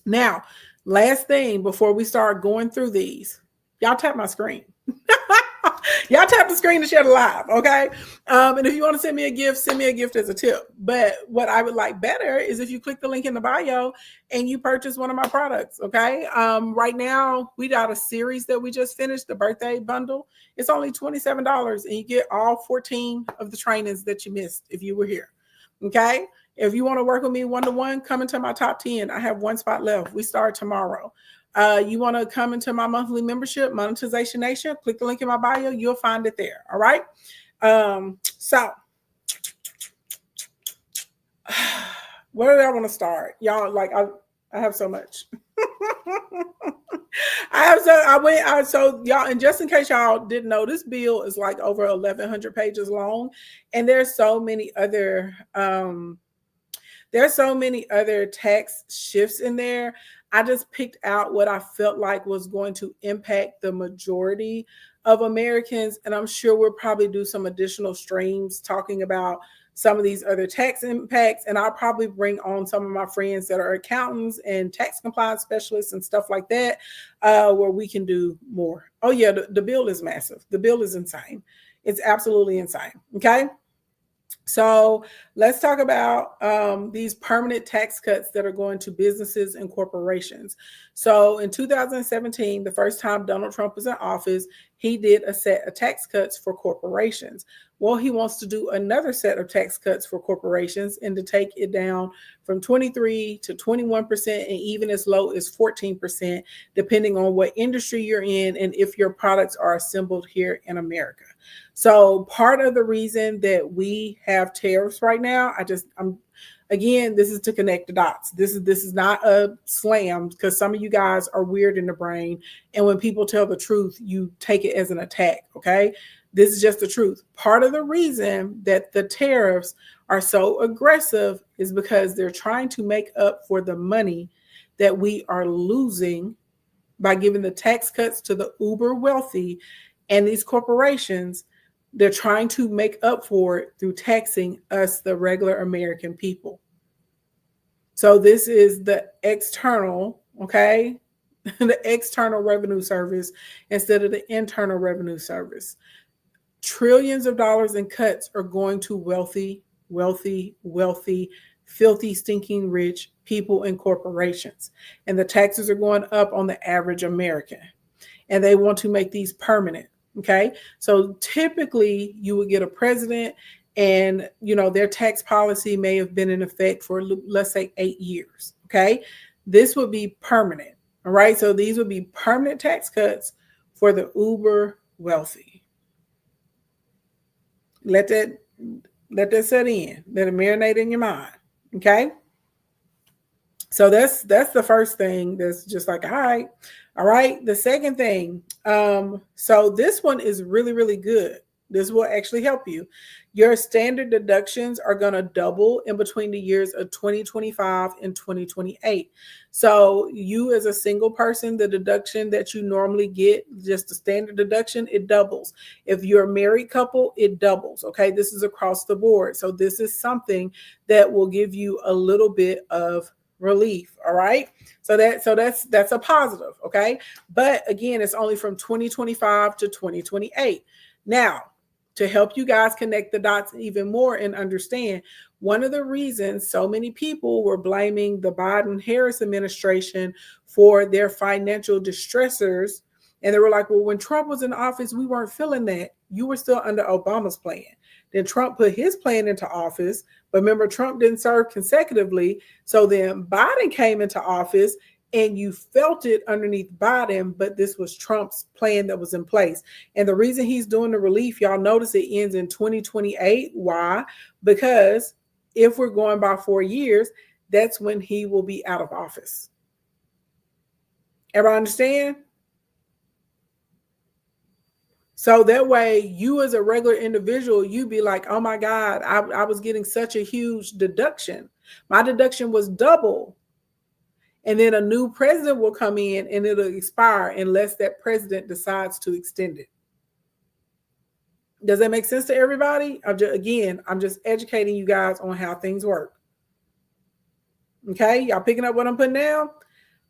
Now, last thing before we start going through these, y'all tap my screen. Y'all tap the screen to share the live, okay? And if you want to send me a gift as a tip. But what I would like better is if you click the link in the bio and you purchase one of my products, okay? Right now, we got a series that we just finished, the birthday bundle. It's only $27, and you get all 14 of the trainings that you missed if you were here, okay? If you want to work with me one-to-one, come into my top 10. I have 1 spot left. We start tomorrow. You want to come into my monthly membership, Monetization Nation, click the link in my bio. You'll find it there. All right. So where do I want to start? Y'all, like, I have so much. So y'all, and just in case y'all didn't know, this bill is like over 1,100 pages long. And there's so many other, tax shifts in there. I just picked out what I felt like was going to impact the majority of Americans. And I'm sure we'll probably do some additional streams talking about some of these other tax impacts. And I'll probably bring on some of my friends that are accountants and tax compliance specialists and stuff like that, where we can do more. Oh yeah, the bill is massive. The bill is insane. It's absolutely insane. Okay. So let's talk about these permanent tax cuts that are going to businesses and corporations. So in 2017, the first time Donald Trump was in office, he did a set of tax cuts for corporations. Well, he wants to do another set of tax cuts for corporations and to take it down from 23 to 21% and even as low as 14%, depending on what industry you're in and if your products are assembled here in America. So part of the reason that we have tariffs right now, I'm again, this is to connect the dots. This is not a slam because some of you guys are weird in the brain, and when people tell the truth, you take it as an attack. Okay, this is just the truth. Part of the reason that the tariffs are so aggressive is because they're trying to make up for the money that we are losing by giving the tax cuts to the uber wealthy and these corporations. They're trying to make up for it through taxing us, the regular American people. So this is the external, okay, the external revenue service instead of the internal revenue service. Trillions of dollars in cuts are going to wealthy, filthy, stinking rich people and corporations. And the taxes are going up on the average American. And they want to make these permanent. Okay. So typically you would get a president and, their tax policy may have been in effect for, let's say, 8 years. Okay. This would be permanent. All right. So these would be permanent tax cuts for the uber wealthy. Let that set in. Let it marinate in your mind. Okay. So that's the first thing that's just like, all right. The second thing, so this one is really, really good. This will actually help you. Your standard deductions are going to double in between the years of 2025 and 2028. So you as a single person, the deduction that you normally get, just the standard deduction, it doubles. If you're a married couple, it doubles. Okay. This is across the board. So this is something that will give you a little bit of relief. All right. So that's a positive. Okay. But again, it's only from 2025 to 2028. Now, to help you guys connect the dots even more and understand, one of the reasons so many people were blaming the Biden-Harris administration for their financial distressors, and they were like, well, when Trump was in office, we weren't feeling that. You were still under Obama's plan. Then Trump put his plan into office, but remember, Trump didn't serve consecutively. So then Biden came into office and you felt it underneath Biden, but this was Trump's plan that was in place. And the reason he's doing the relief, y'all notice it ends in 2028. Why? Because if we're going by 4 years, that's when he will be out of office. Everybody understand? So that way, you as a regular individual, you be like, oh my God, I was getting such a huge deduction. My deduction was double. And then a new president will come in and it'll expire unless that president decides to extend it. Does that make sense to everybody? I'm just educating you guys on how things work. Okay, y'all picking up what I'm putting down?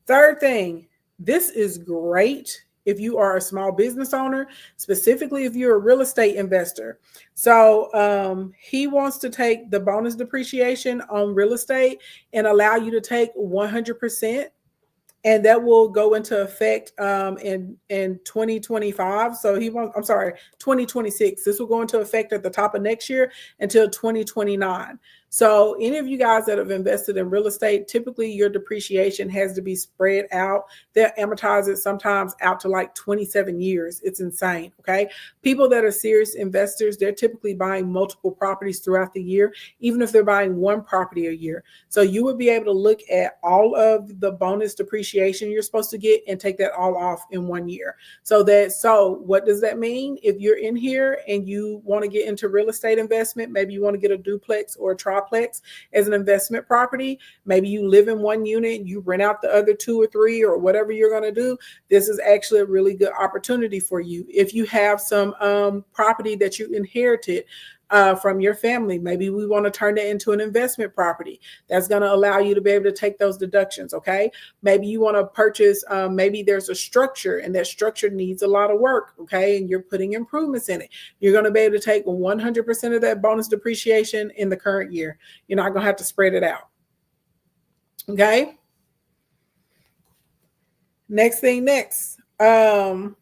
Third thing, this is great if you are a small business owner, specifically if you're a real estate investor. So he wants to take the bonus depreciation on real estate and allow you to take 100%. And that will go into effect in 2025. So 2026. This will go into effect at the top of next year until 2029. So any of you guys that have invested in real estate, typically your depreciation has to be spread out. They'll amortize it sometimes out to like 27 years. It's insane. Okay. People that are serious investors, they're typically buying multiple properties throughout the year, even if they're buying one property a year. So you would be able to look at all of the bonus depreciation you're supposed to get and take that all off in 1 year. So what does that mean? If you're in here and you want to get into real estate investment, maybe you want to get a duplex or a triplex as an investment property. Maybe you live in one unit, you rent out the other 2 or 3 or whatever you're going to do. This is actually a really good opportunity for you. If you have some property that you inherited from your family, maybe we want to turn that into an investment property. That's going to allow you to be able to take those deductions. Okay. Maybe you want to purchase, maybe there's a structure and that structure needs a lot of work. Okay. And you're putting improvements in it. You're going to be able to take 100% of that bonus depreciation in the current year. You're not going to have to spread it out. Okay. Next thing next. Oh,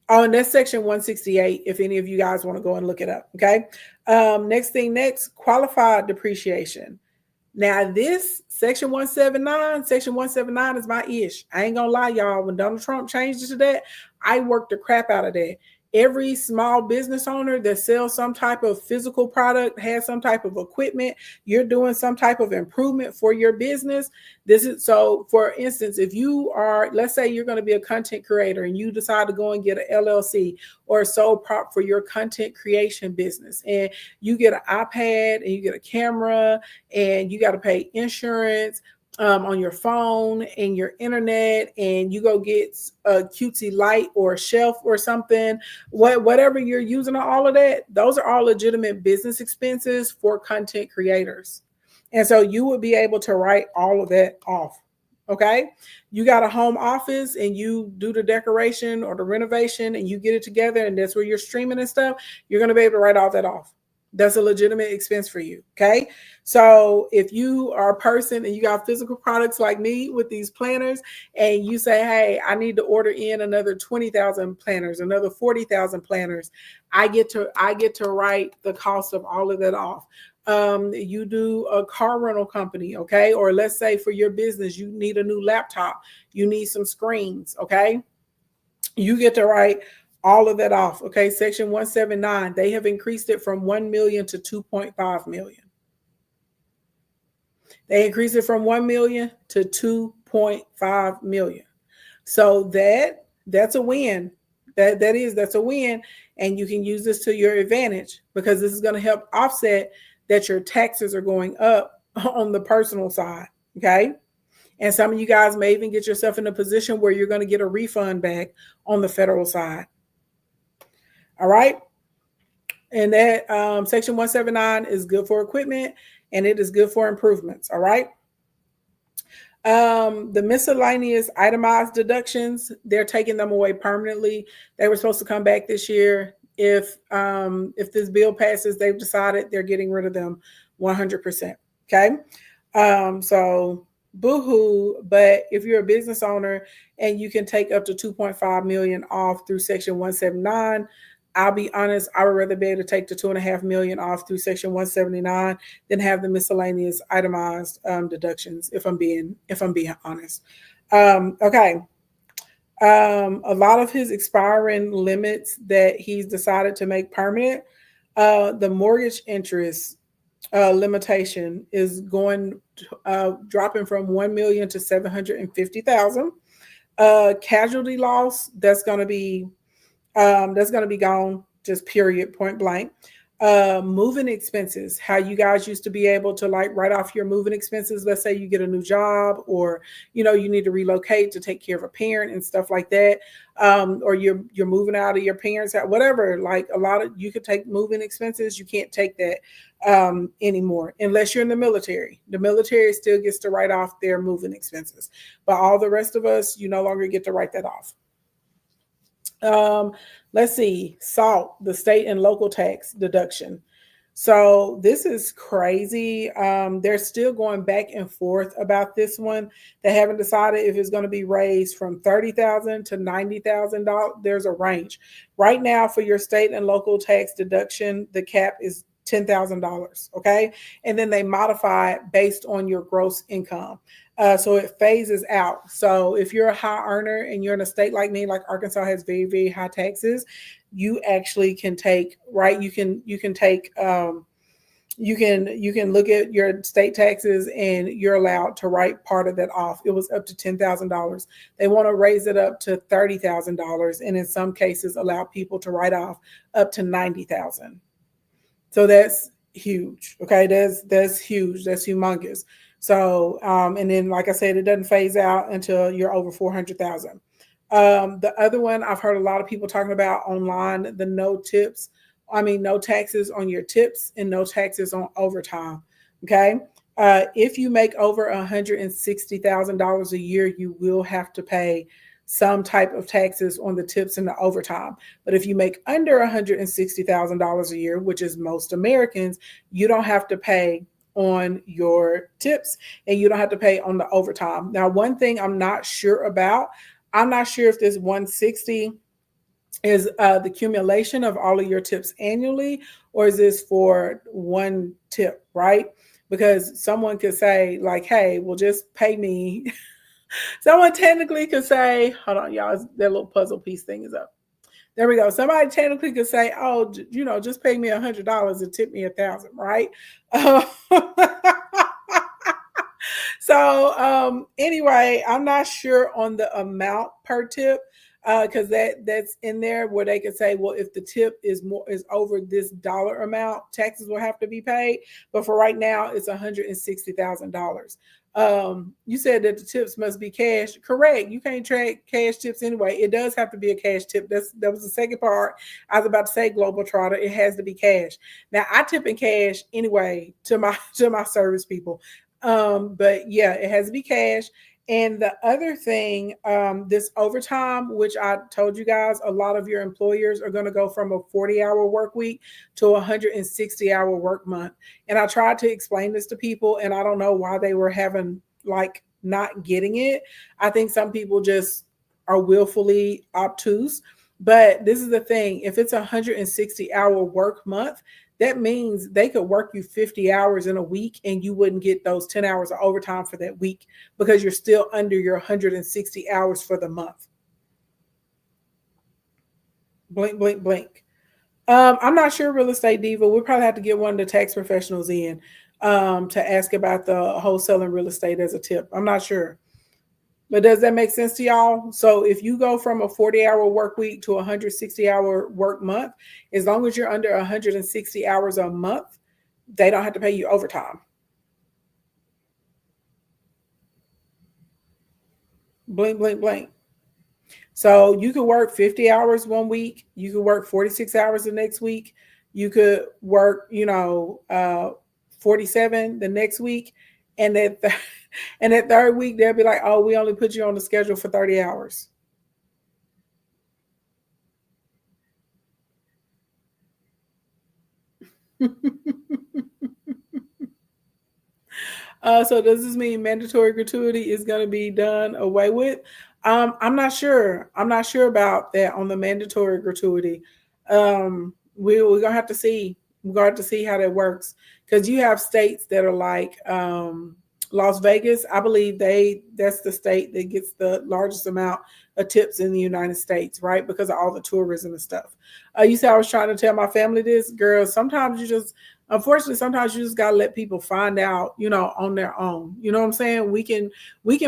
and that's section 168, if any of you guys want to go and look it up. Okay. Next thing next, qualified depreciation. Now, this section 179 is my ish. I ain't gonna lie, y'all. When Donald Trump changed it to that, I worked the crap out of that. Every small business owner that sells some type of physical product, has some type of equipment, you're doing some type of improvement for your business. This is so, for instance, if you are, let's say you're going to be a content creator and you decide to go and get an LLC or a sole prop for your content creation business, and you get an iPad and you get a camera and you got to pay insurance on your phone and your internet, and you go get a cutesy light or a shelf or something, whatever you're using on all of that, those are all legitimate business expenses for content creators. And so you would be able to write all of that off. Okay. You got a home office and you do the decoration or the renovation and you get it together, and that's where you're streaming and stuff. You're going to be able to write all that off. That's a legitimate expense for you. Okay. So if you are a person and you got physical products like me with these planners, and you say, hey, I need to order in another 20,000 planners, another 40,000 planners, I get to write the cost of all of that off. You do a car rental company, okay? Or let's say for your business, you need a new laptop, you need some screens, okay? You get to write all of that off. Okay. Section 179, they have increased it from 1 million to 2.5 million. They increased it from 1 million to 2.5 million. So that's a win. That's a win. And you can use this to your advantage, because this is going to help offset that your taxes are going up on the personal side. Okay. And some of you guys may even get yourself in a position where you're going to get a refund back on the federal side. All right. And that section 179 is good for equipment, and it is good for improvements. All right. The miscellaneous itemized deductions, they're taking them away permanently. They were supposed to come back this year. If this bill passes, they've decided they're getting rid of them 100%. Okay. So boo-hoo. But if you're a business owner and you can take up to 2.5 million off through section 179, I'll be honest, I would rather be able to take the 2.5 million off through section 179 than have the miscellaneous itemized deductions, if I'm being honest. Okay. A lot of his expiring limits that he's decided to make permanent, the mortgage interest limitation is going dropping from 1 million to 750,000. Casualty loss, that's going to be gone, just period, point blank. Moving expenses, how you guys used to be able to like write off your moving expenses. Let's say you get a new job, or you need to relocate to take care of a parent and stuff like that, or you're moving out of your parents' house, whatever. Like a lot of, you could take moving expenses. You can't take that anymore unless you're in the military. The military still gets to write off their moving expenses, but all the rest of us, you no longer get to write that off. Let's see, SALT, the state and local tax deduction. So this is crazy. They're still going back and forth about this one. They haven't decided if it's going to be raised from $30,000 to $90,000. There's a range. Right now for your state and local tax deduction, the cap is $10,000. Okay. And then they modify it based on your gross income. So it phases out. So if you're a high earner and you're in a state like me, like Arkansas has very, very high taxes, you actually can take, right? You can take, you can look at your state taxes and you're allowed to write part of that off. It was up to $10,000. They want to raise it up to $30,000. And in some cases allow people to write off up to $90,000. So that's huge. Okay. That's huge. That's humongous. So, and then, like I said, it doesn't phase out until you're over 400,000. The other one I've heard a lot of people talking about online, the no taxes on your tips and no taxes on overtime. Okay. If you make over $160,000 a year, you will have to pay some type of taxes on the tips and the overtime. But if you make under $160,000 a year, which is most Americans, you don't have to pay on your tips, and you don't have to pay on the overtime. Now, one thing I'm not sure about, I'm not sure if this 160 is the accumulation of all of your tips annually, or is this for one tip, right? Because someone could say, like, hey, well, just pay me. Someone technically could say, hold on, y'all, that little puzzle piece thing is up. There we go. Somebody technically could say, oh, just pay me $100 and tip me 1,000, right? So anyway, I'm not sure on the amount per tip, because that's in there where they could say, well, if the tip is over this dollar amount, taxes will have to be paid. But for right now, it's $160,000. You said that the tips must be cash. Correct. You can't track cash tips anyway. It does have to be a cash tip. That was the second part. I was about to say, Global Trotter, it has to be cash. Now I tip in cash anyway to my service people. But yeah, it has to be cash. And the other thing, this overtime, which I told you guys, a lot of your employers are going to go from a 40-hour work week to a 160-hour work month. And I tried to explain this to people, and I don't know why they were having like not getting it. I think some people just are willfully obtuse. But this is the thing: if it's a 160-hour work month, that means they could work you 50 hours in a week and you wouldn't get those 10 hours of overtime for that week because you're still under your 160 hours for the month. Blink, blink, blink. I'm not sure, Real Estate Diva. We'll probably have to get one of the tax professionals in to ask about the wholesaling real estate as a tip. I'm not sure. But does that make sense to y'all? So if you go from a 40-hour work week to a 160-hour work month, as long as you're under 160 hours a month, they don't have to pay you overtime. Blink, blink, blink. So you could work 50 hours one week. You could work 46 hours the next week. You could work, 47 the next week. And that third week, they'll be like, oh, we only put you on the schedule for 30 hours. So does this mean mandatory gratuity is going to be done away with? I'm not sure. I'm not sure about that on the mandatory gratuity. We're gonna have to see. We're gonna have to see how that works because you have states that are like Las Vegas. I believe that's the state that gets the largest amount of tips in the United States, right? Because of all the tourism and stuff. You said I was trying to tell my family this, girl. Sometimes unfortunately, sometimes you just gotta let people find out, on their own. You know what I'm saying? We can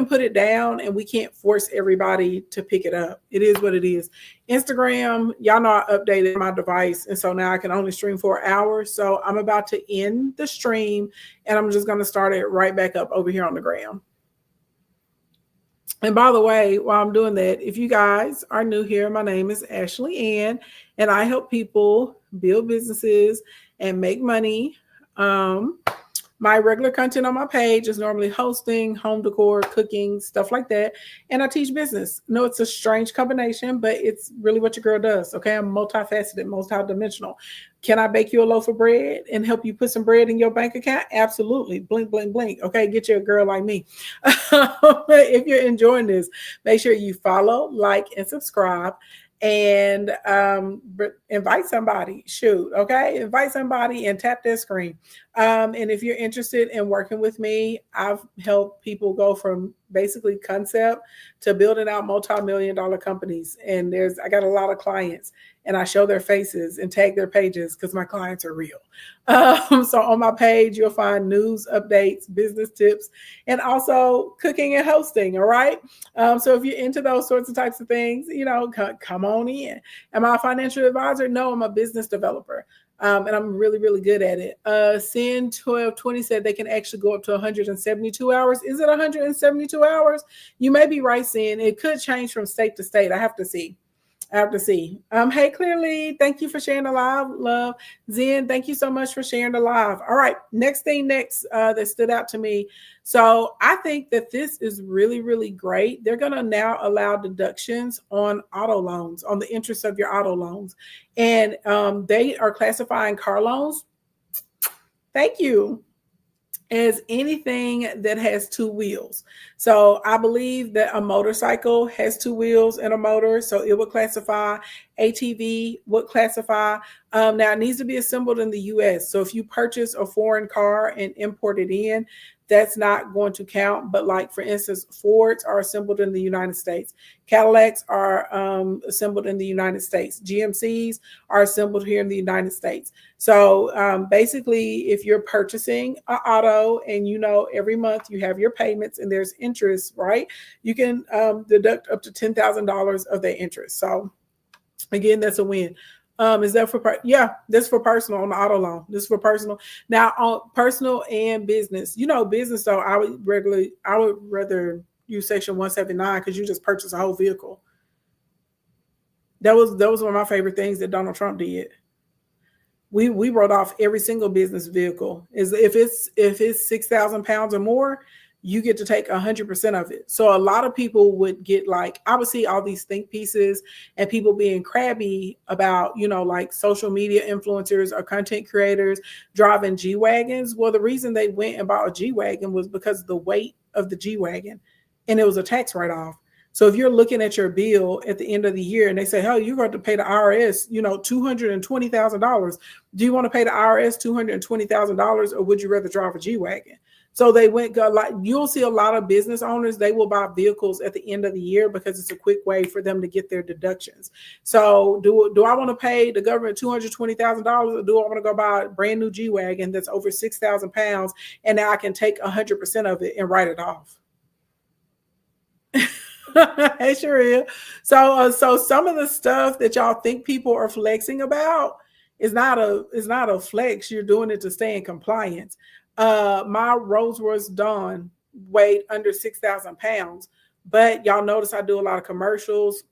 put it down and we can't force everybody to pick it up. It is what it is. Instagram, y'all know I updated my device, and so now I can only stream for an hour. So I'm about to end the stream and I'm just gonna start it right back up over here on the gram. And by the way, while I'm doing that, if you guys are new here, my name is Ashley Ann, and I help people build businesses and make money. My regular content on my page is normally hosting, home decor, cooking, stuff like that. And I teach business. No, it's a strange combination, but it's really what your girl does. Okay. I'm multifaceted, multidimensional. Can I bake you a loaf of bread and help you put some bread in your bank account? Absolutely. Blink, blink, blink. Okay. Get you a girl like me. If you're enjoying this, make sure you follow, like, and subscribe. And invite somebody. Shoot, okay, invite somebody and tap that screen. And if you're interested in working with me, I've helped people go from basically concept to building out multi-million-dollar companies. And I got a lot of clients, and I show their faces and tag their pages because my clients are real. So on my page, you'll find news, updates, business tips, and also cooking and hosting. All right. So if you're into those sorts of types of things, come on in. Am I a financial advisor? No, I'm a business developer. And I'm really, really good at it. Sin 1220 said they can actually go up to 172 hours. Is it 172 hours? You may be right, Sin. It could change from state to state. I have to see. Hey, Clearly, thank you for sharing the live. Love. Zen, thank you so much for sharing the live. All right, next that stood out to me. So I think that this is really, really great. They're going to now allow deductions on auto loans, on the interest of your auto loans. And they are classifying car loans. Thank you. as anything that has two wheels. So I believe that a motorcycle has two wheels and a motor, so it would classify. ATV would classify. Now it needs to be assembled in the U.S. So if you purchase a foreign car and import it in, that's not going to count. But like for instance, Fords are assembled in the United States. Cadillacs are assembled in the United States. GMCs are assembled here in the United States. So basically, if you're purchasing an auto and you know every month you have your payments and there's interest, right? You can deduct up to $10,000 of their interest. So again, that's a win. Is that for yeah, that's for personal on the auto loan. This is for personal. Now on personal and business, you know, business though, I would rather use section 179 because you just purchase a whole vehicle. That was one of my favorite things that Donald Trump did. We wrote off every single business vehicle. Is if it's 6,000 pounds or more, you get to take 100% of it. So a lot of people would get like, I would see all these think pieces and people being crabby about, you know, like social media influencers or content creators driving G Wagons. Well, the reason they went and bought a G Wagon was because of the weight of the G Wagon, and it was a tax write off. So if you're looking at your bill at the end of the year and they say, "Oh, you're going to pay the IRS, you know, $220,000," do you want to pay the IRS $220,000, or would you rather drive a G Wagon? So they went like you'll see a lot of business owners, they will buy vehicles at the end of the year because it's a quick way for them to get their deductions. So do I want to pay the government $220,000, or do I want to go buy a brand new G Wagon that's over 6,000 pounds and now I can take 100% of it and write it off? Hey, sure is. So some of the stuff that y'all think people are flexing about is not a flex. You're doing it to stay in compliance. My Rolls Royce Dawn weighed under 6,000 pounds, but y'all notice I do a lot of commercials.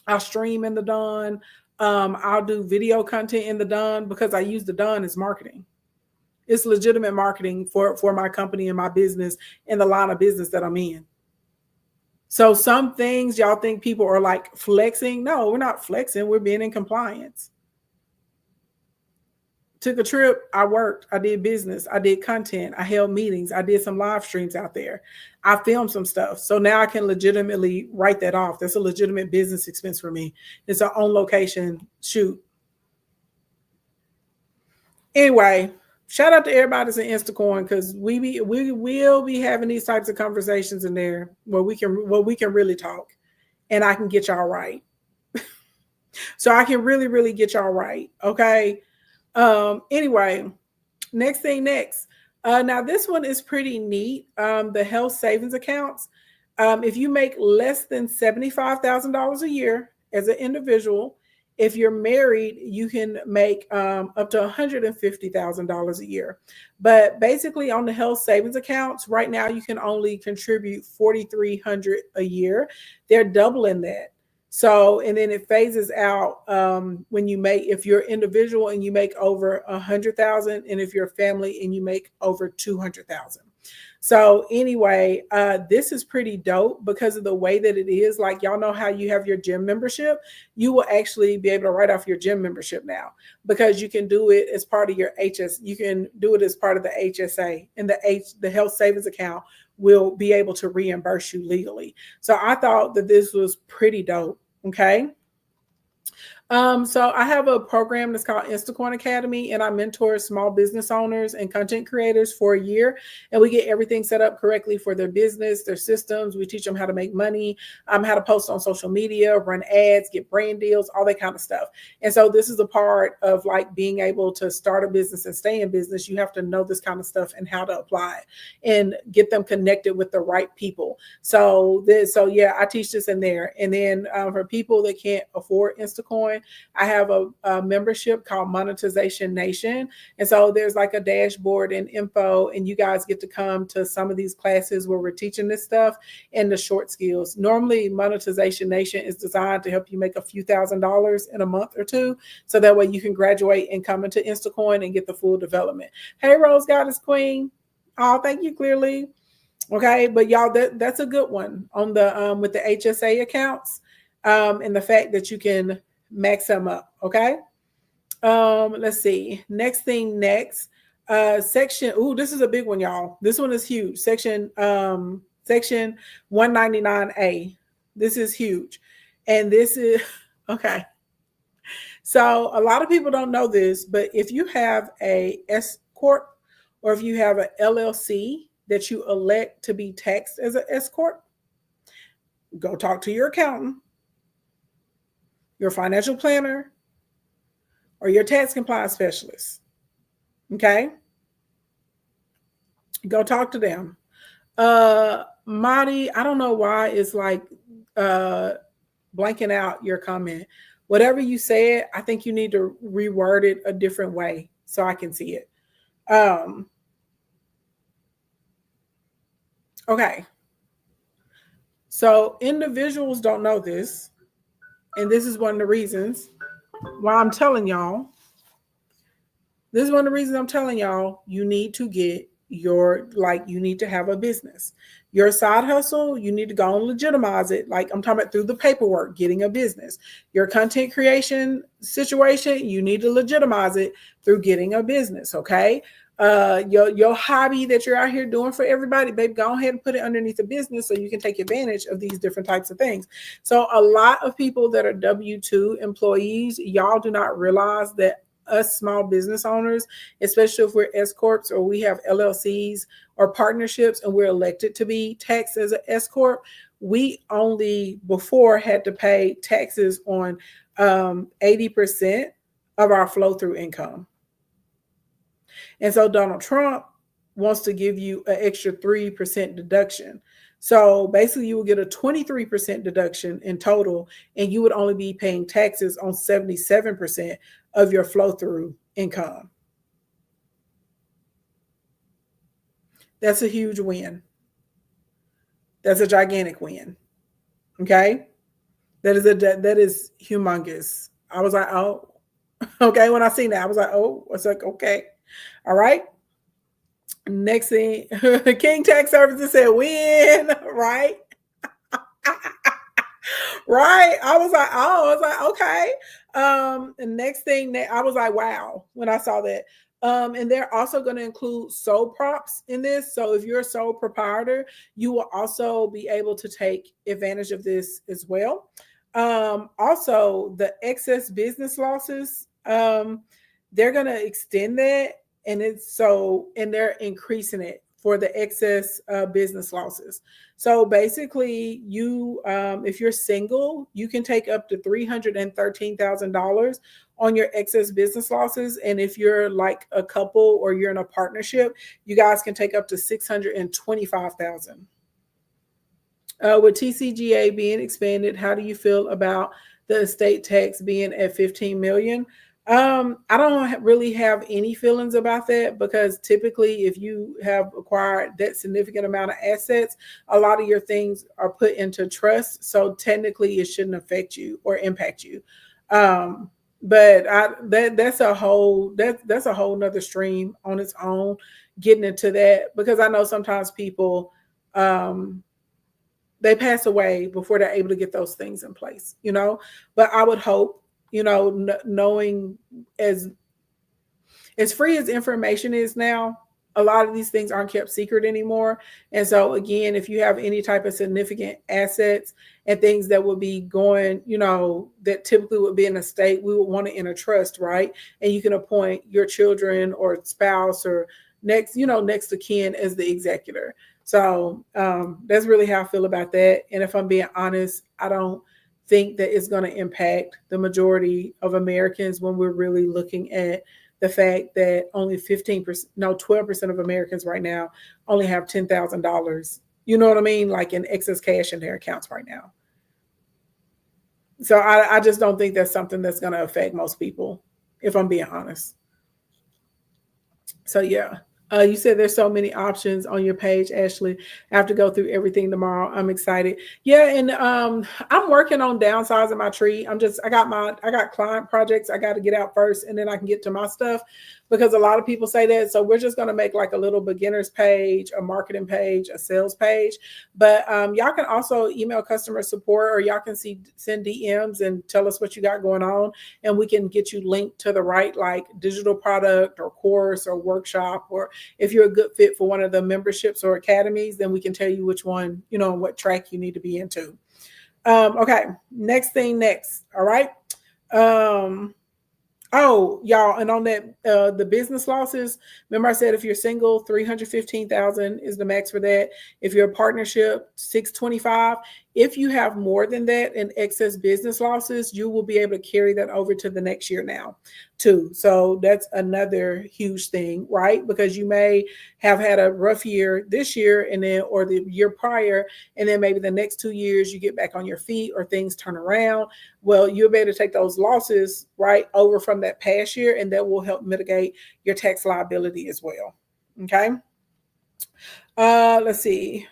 I stream in the Dawn. I'll do video content in the Dawn because I use the Dawn as marketing. It's legitimate marketing for my company and my business and the line of business that I'm in. So some things y'all think people are like flexing. No, we're not flexing. We're being in compliance. Took a trip. I worked. I did business. I did content. I held meetings. I did some live streams out there. I filmed some stuff. So now I can legitimately write that off. That's a legitimate business expense for me. It's an on location shoot. Anyway, shout out to everybody that's in Instacoin because we will be having these types of conversations in there where we can really talk, and I can get y'all right. So I can really get y'all right. Okay. Anyway, next thing next. Now this one is pretty neat. The health savings accounts. If you make less than $75,000 a year as an individual, if you're married, you can make up to $150,000 a year. But basically, on the health savings accounts, right now you can only contribute $4,300 a year. They're doubling that. So, and then it phases out when you make, if you're individual and you make over 100,000, and if you're a family and you make over 200,000. So anyway, this is pretty dope because of the way that it is. Like, y'all know how you have your gym membership, you will actually be able to write off your gym membership now because you can do it as part of your you can do it as part of the HSA, and the health savings account will be able to reimburse you legally. So I thought that this was pretty dope. Okay. So I have a program that's called Instacoin Academy, and I mentor small business owners and content creators for a year, and we get everything set up correctly for their business, their systems. We teach them how to make money, how to post on social media, run ads, get brand deals, all that kind of stuff. And so this is a part of like being able to start a business and stay in business. You have to know this kind of stuff and how to apply it and get them connected with the right people. So yeah, I teach this in there. And then for people that can't afford Instacoin, I have a membership called Monetization Nation. And so there's like a dashboard and info, and you guys get to come to some of these classes where we're teaching this stuff and the short skills. Normally, Monetization Nation is designed to help you make a few $1,000s in a month or two. So that way you can graduate and come into Instacoin and get the full development. Hey, Rose Goddess Queen. Oh, thank you, Clearly. Okay, but y'all, that's a good one on the with the HSA accounts, and the fact that you can max them up. Okay. Let's see. Next thing next. Section, ooh, this is a big one, y'all. This one is huge. Section 199A. This is huge. And this is okay. So a lot of people don't know this, but if you have a S corp or if you have an LLC that you elect to be taxed as an S corp, go talk to your accountant, your financial planner, or your tax compliance specialist. Okay? Go talk to them. Marty, I don't know why it's like blanking out your comment. Whatever you said, I think you need to reword it a different way so I can see it. Okay. So individuals don't know this, and this is one of the reasons why I'm telling y'all. This is one of the reasons I'm telling y'all you need to get you need to have a business. Your side hustle, you need to go and legitimize it. Like I'm talking about through the paperwork, getting a business. Your content creation situation, you need to legitimize it through getting a business. Okay. Your hobby that you're out here doing for everybody, babe, go ahead and put it underneath a business so you can take advantage of these different types of things. So a lot of people that are W-2 employees, y'all do not realize that us small business owners, especially if we're S corps or we have LLCs or partnerships and we're elected to be taxed as an S corp, we only before had to pay taxes on 80% of our flow through income. And so Donald Trump wants to give you an extra 3% deduction. So basically, you will get a 23% deduction in total, and you would only be paying taxes on 77% of your flow through income. That's a huge win. That's a gigantic win. Okay. That is humongous. I was like, oh, okay. When I seen that, I was like, oh, it's like, okay. All right. Next thing, King Tax Services said win, right? Right. I was like, okay. The next thing that I was like, wow, when I saw that. And they're also going to include sole props in this. So if you're a sole proprietor, you will also be able to take advantage of this as well. Also, the excess business losses, they're going to extend that, and they're increasing it for the excess business losses. So basically, if you're single, you can take up to $313,000 on your excess business losses, and if you're like a couple or you're in a partnership, you guys can take up to $625,000. With TCGA being expanded, how do you feel about the estate tax being at $15 million? I don't really have any feelings about that, because typically if you have acquired that significant amount of assets, a lot of your things are put into trust. So technically it shouldn't affect you or impact you. But that's a whole nother stream on its own, getting into that, because I know sometimes people, they pass away before they're able to get those things in place, but I would hope, knowing as free as information is now, a lot of these things aren't kept secret anymore. And so again, if you have any type of significant assets and things that would be going, that typically would be in a state, we would want to enter trust, right? And you can appoint your children or spouse or next of kin as the executor. So that's really how I feel about that. And if I'm being honest, I don't think that it's going to impact the majority of Americans when we're really looking at the fact that only 12% of Americans right now only have $10,000. You know what I mean? Like in excess cash in their accounts right now. So I just don't think that's something that's going to affect most people, if I'm being honest. So yeah. You said there's so many options on your page, Ashley. I have to go through everything tomorrow. I'm excited. Yeah, and I'm working on downsizing my tree. I got client projects I got to get out first, and then I can get to my stuff because a lot of people say that. So we're just gonna make like a little beginners page, a marketing page, a sales page. But y'all can also email customer support, or y'all can send DMs and tell us what you got going on, and we can get you linked to the right like digital product or course or workshop, or if you're a good fit for one of the memberships or academies, then we can tell you which one, what track you need to be into. Okay, next. All right. Um, Oh, y'all, and on that, the business losses. Remember, I said if you're single, 315,000 is the max for that. If you're a partnership, 625. If you have more than that in excess business losses, you will be able to carry that over to the next year now, too. So that's another huge thing, right? Because you may have had a rough year this year, and then or the year prior, and then maybe the next 2 years you get back on your feet or things turn around. Well, you'll be able to take those losses right over from that past year, and that will help mitigate your tax liability as well. Okay. Let's see.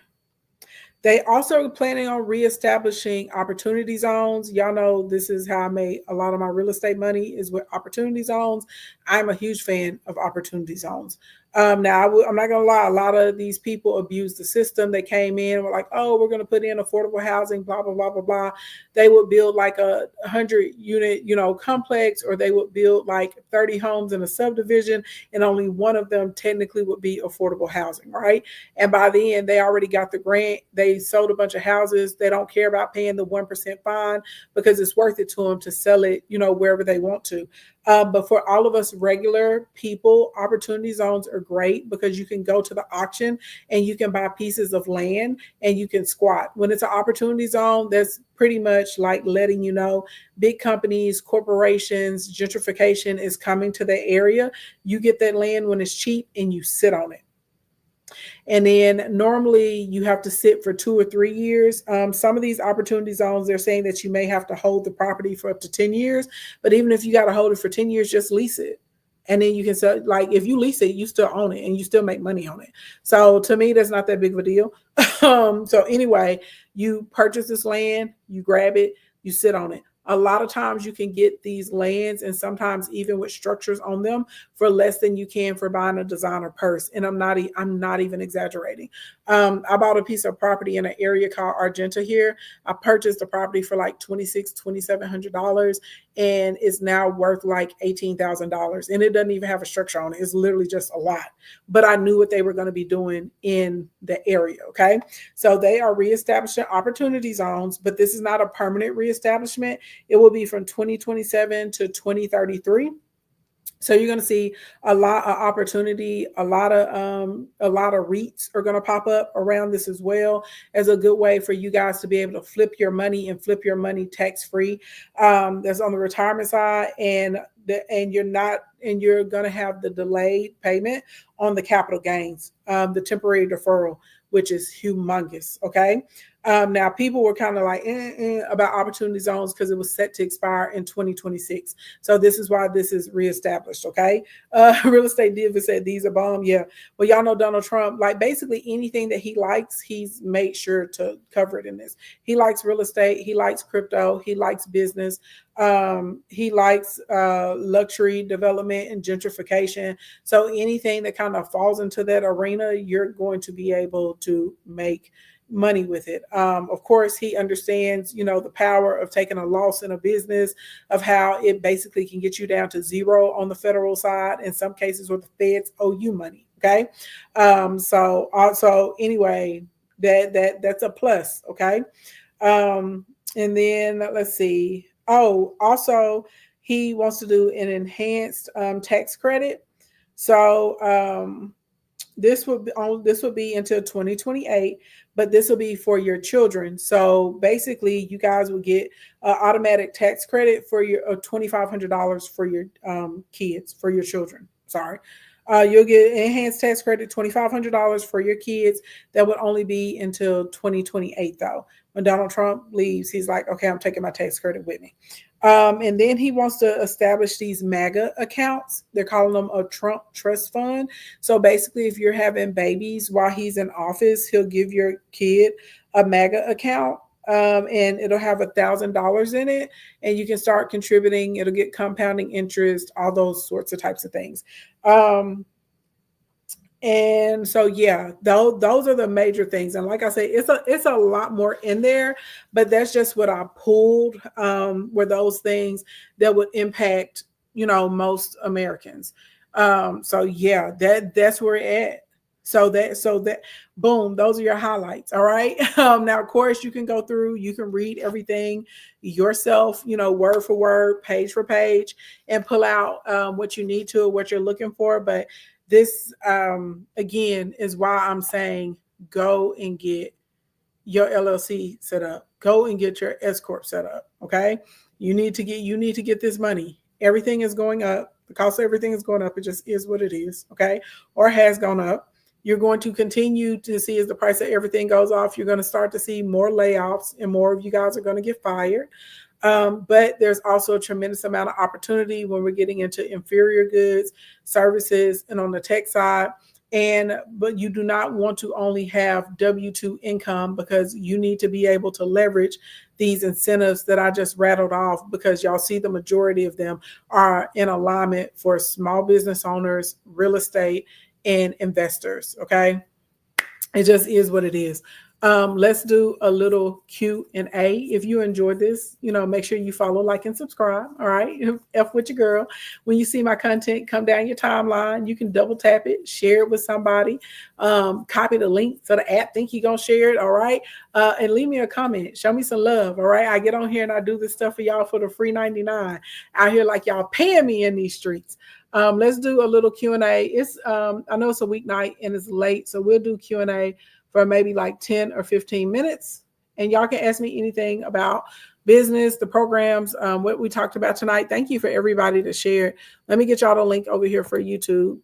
They also are planning on reestablishing opportunity zones. Y'all know this is how I made a lot of my real estate money is with opportunity zones. I'm a huge fan of opportunity zones. Now, I'm not going to lie, a lot of these people abuse the system. They came in and were like, oh, we're going to put in affordable housing, blah, blah, blah, blah, blah. They would build like a 100-unit, complex, or they would build like 30 homes in a subdivision, and only one of them technically would be affordable housing, right? And by the end, they already got the grant. They sold a bunch of houses. They don't care about paying the 1% fine because it's worth it to them to sell it, wherever they want to. But for all of us regular people, opportunity zones are great because you can go to the auction and you can buy pieces of land and you can squat. When it's an opportunity zone, that's pretty much like letting you know big companies, corporations, gentrification is coming to that area. You get that land when it's cheap and you sit on it. And then normally you have to sit for 2 or 3 years. Some of these opportunity zones, they're saying that you may have to hold the property for up to 10 years. But even if you got to hold it for 10 years, just lease it. And then you can sell, like if you lease it, you still own it and you still make money on it. So to me, that's not that big of a deal. So anyway, you purchase this land, you grab it, you sit on it. A lot of times you can get these lands, and sometimes even with structures on them, for less than you can for buying a designer purse. And I'm not even exaggerating. I bought a piece of property in an area called Argenta here. I purchased the property for like $2,700, and it's now worth like $18,000. And it doesn't even have a structure on it. It's literally just a lot. But I knew what they were going to be doing in the area. Okay. So they are reestablishing opportunity zones, but this is not a permanent reestablishment. It will be from 2027 to 2033. So you're going to see a lot of opportunity. A lot of REITs are going to pop up around this as well, as a good way for you guys to be able to flip your money and flip your money tax free. That's on the retirement side, and you're going to have the delayed payment on the capital gains, the temporary deferral, which is humongous. Okay. Now, people were kind of like about opportunity zones because it was set to expire in 2026. So this is why this is reestablished. Okay. Real estate diva said these are bomb. Yeah. Well, y'all know Donald Trump, like basically anything that he likes, he's made sure to cover it in this. He likes real estate. He likes crypto. He likes business. He likes luxury development and gentrification. So anything that kind of falls into that arena, you're going to be able to make money with it. Of course, he understands, the power of taking a loss in a business, of how it basically can get you down to zero on the federal side in some cases where the feds owe you money. Okay. So also anyway, that's a plus. Okay. And then let's see. Oh, also he wants to do an enhanced tax credit. So this would be until 2028, but this will be for your children. So basically, you guys will get automatic tax credit for your $2,500 for your kids, for your children. Sorry. You'll get enhanced tax credit, $2,500 for your kids. That would only be until 2028, though. When Donald Trump leaves, he's like, okay, I'm taking my tax credit with me. And then he wants to establish these MAGA accounts. They're calling them a Trump trust fund. So basically, if you're having babies while he's in office, he'll give your kid a MAGA account, and it'll have $1,000 in it, and you can start contributing. It'll get compounding interest, all those sorts of types of things. And so yeah, those are the major things. And like I said, it's a lot more in there, but that's just what I pulled, were those things that would impact, most Americans. So yeah, that's where it's at. So that boom, those are your highlights. All right. Now of course you can go through, you can read everything yourself, word for word, page for page, and pull out what you need to, what you're looking for. But this, again, is why I'm saying go and get your LLC set up. Go and get your S corp set up. Okay, you need to get this money. Everything is going up. The cost of everything is going up. It just is what it is. Okay, or has gone up. You're going to continue to see, as the price of everything goes off, you're going to start to see more layoffs, and more of you guys are going to get fired. But there's also a tremendous amount of opportunity when we're getting into inferior goods, services, and on the tech side. But you do not want to only have W-2 income, because you need to be able to leverage these incentives that I just rattled off, because y'all see the majority of them are in alignment for small business owners, real estate, and investors. Okay. It just is what it is. Let's do a little Q&A. If you enjoyed this, make sure you follow, like, and subscribe. All right. F with your girl. When you see my content come down your timeline, you can double tap it, share it with somebody, copy the link so the app think you're going to share it. All right. And leave me a comment. Show me some love. All right. I get on here and I do this stuff for y'all for the free 99 out here, like y'all paying me in these streets. Let's do a little Q&A. It's I know it's a weeknight and it's late, so we'll do Q&A for maybe like 10 or 15 minutes. And y'all can ask me anything about business, the programs, what we talked about tonight. Thank you for everybody that shared. Let me get y'all the link over here for YouTube,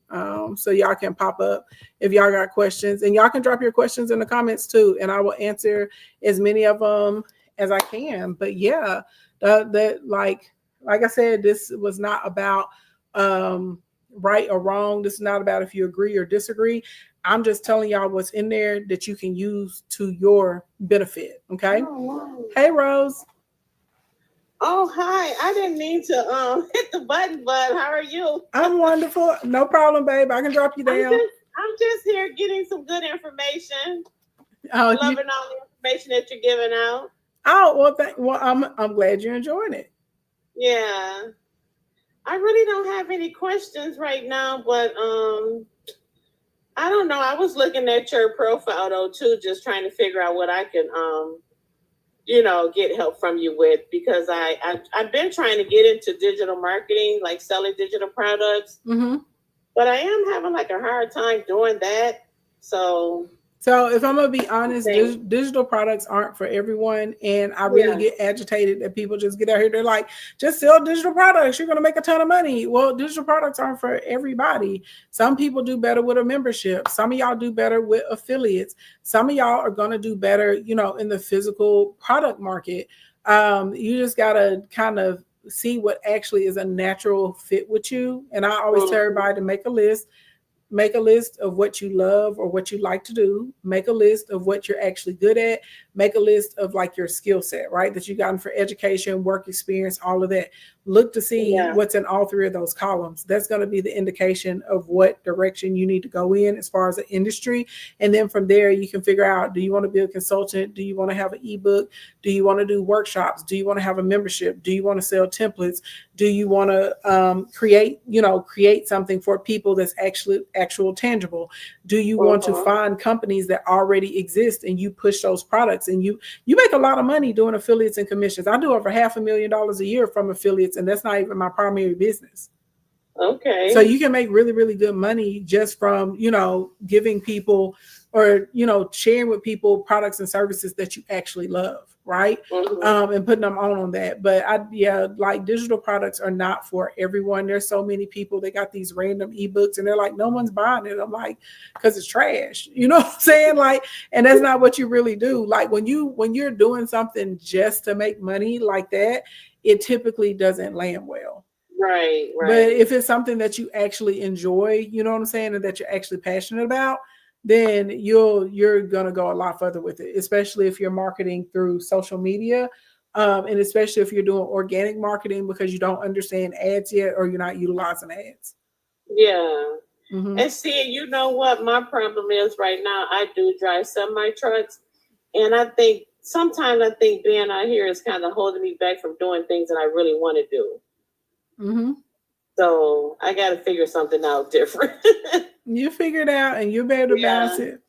so y'all can pop up if y'all got questions. And y'all can drop your questions in the comments too, and I will answer as many of them as I can. But yeah, like I said, this was not about right or wrong. This is not about if you agree or disagree. I'm just telling y'all what's in there that you can use to your benefit. Okay. Oh, wow. Hey, Rose. Oh, hi. I didn't mean to hit the button, but how are you? I'm wonderful. No problem, babe. I can drop you down. I'm just here getting some good information. Loving all the information that you're giving out. Oh, well, I'm glad you're enjoying it. Yeah. I really don't have any questions right now, but I don't know. I was looking at your profile though too, just trying to figure out what I can get help from you with, because I've been trying to get into digital marketing, like selling digital products. Mm-hmm. But I am having like a hard time doing that. So if I'm going to be honest, digital products aren't for everyone. And I really get agitated that people just get out here. They're like, just sell digital products. You're going to make a ton of money. Well, digital products aren't for everybody. Some people do better with a membership. Some of y'all do better with affiliates. Some of y'all are going to do better, in the physical product market. You just got to kind of see what actually is a natural fit with you. And I always tell everybody to make a list. Make a list of what you love or what you like to do. Make a list of what you're actually good at. Make a list of like your skill set, right? That you gotten for education, work experience, all of that. Look to see what's in all three of those columns. That's going to be the indication of what direction you need to go in as far as the industry. And then from there, you can figure out, do you want to be a consultant? Do you want to have an ebook? Do you want to do workshops? Do you want to have a membership? Do you want to sell templates? Do you want to create something for people that's actual tangible? Do you want to find companies that already exist and you push those products, and you make a lot of money doing affiliates and commissions? I do over $500,000 a year from affiliates, and that's not even my primary business. Okay. So you can make really, really good money just from, giving people or, sharing with people products and services that you actually love. right? Mm-hmm. And putting them on that. But yeah, like digital products are not for everyone. There's so many people that got these random ebooks and they're like, no one's buying it. I'm like, because it's trash. You know what I'm saying? Like, and that's not what you really do. Like when you're doing something just to make money like that, it typically doesn't land well. Right, But right. if it's something that you actually enjoy, you know what I'm saying, and that you're actually passionate about, then you're gonna go a lot further with it, especially if you're marketing through social media, and especially if you're doing organic marketing because you don't understand ads yet or you're not utilizing ads. Yeah. Hmm. And see, you know what my problem is right now? I do drive semi trucks, and I think being out here is kind of holding me back from doing things that I really want to do. Hmm. So I got to figure something out different. You figure it out, and you'll be able to balance Yeah. it.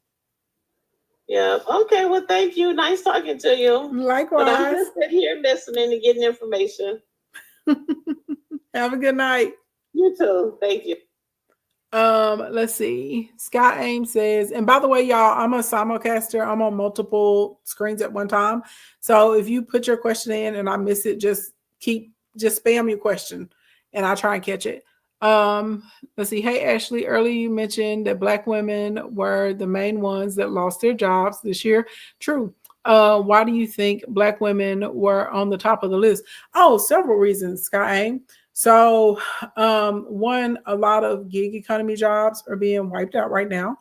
Yeah. Okay. Well, thank you. Nice talking to you. But I'm Likewise. just sitting here listening and getting information. Have a good night. You too. Thank you. Let's see. Scott Ames says, and by the way, y'all, I'm a simulcaster. I'm on multiple screens at one time. So if you put your question in and I miss it, just spam your question and I'll try and catch it. Um, let's see. Hey Ashley, earlier you mentioned that black women were the main ones that lost their jobs this year. True. Why do you think black women were on the top of the list? Oh, several reasons, Scott Ames. So, one, a lot of gig economy jobs are being wiped out right now.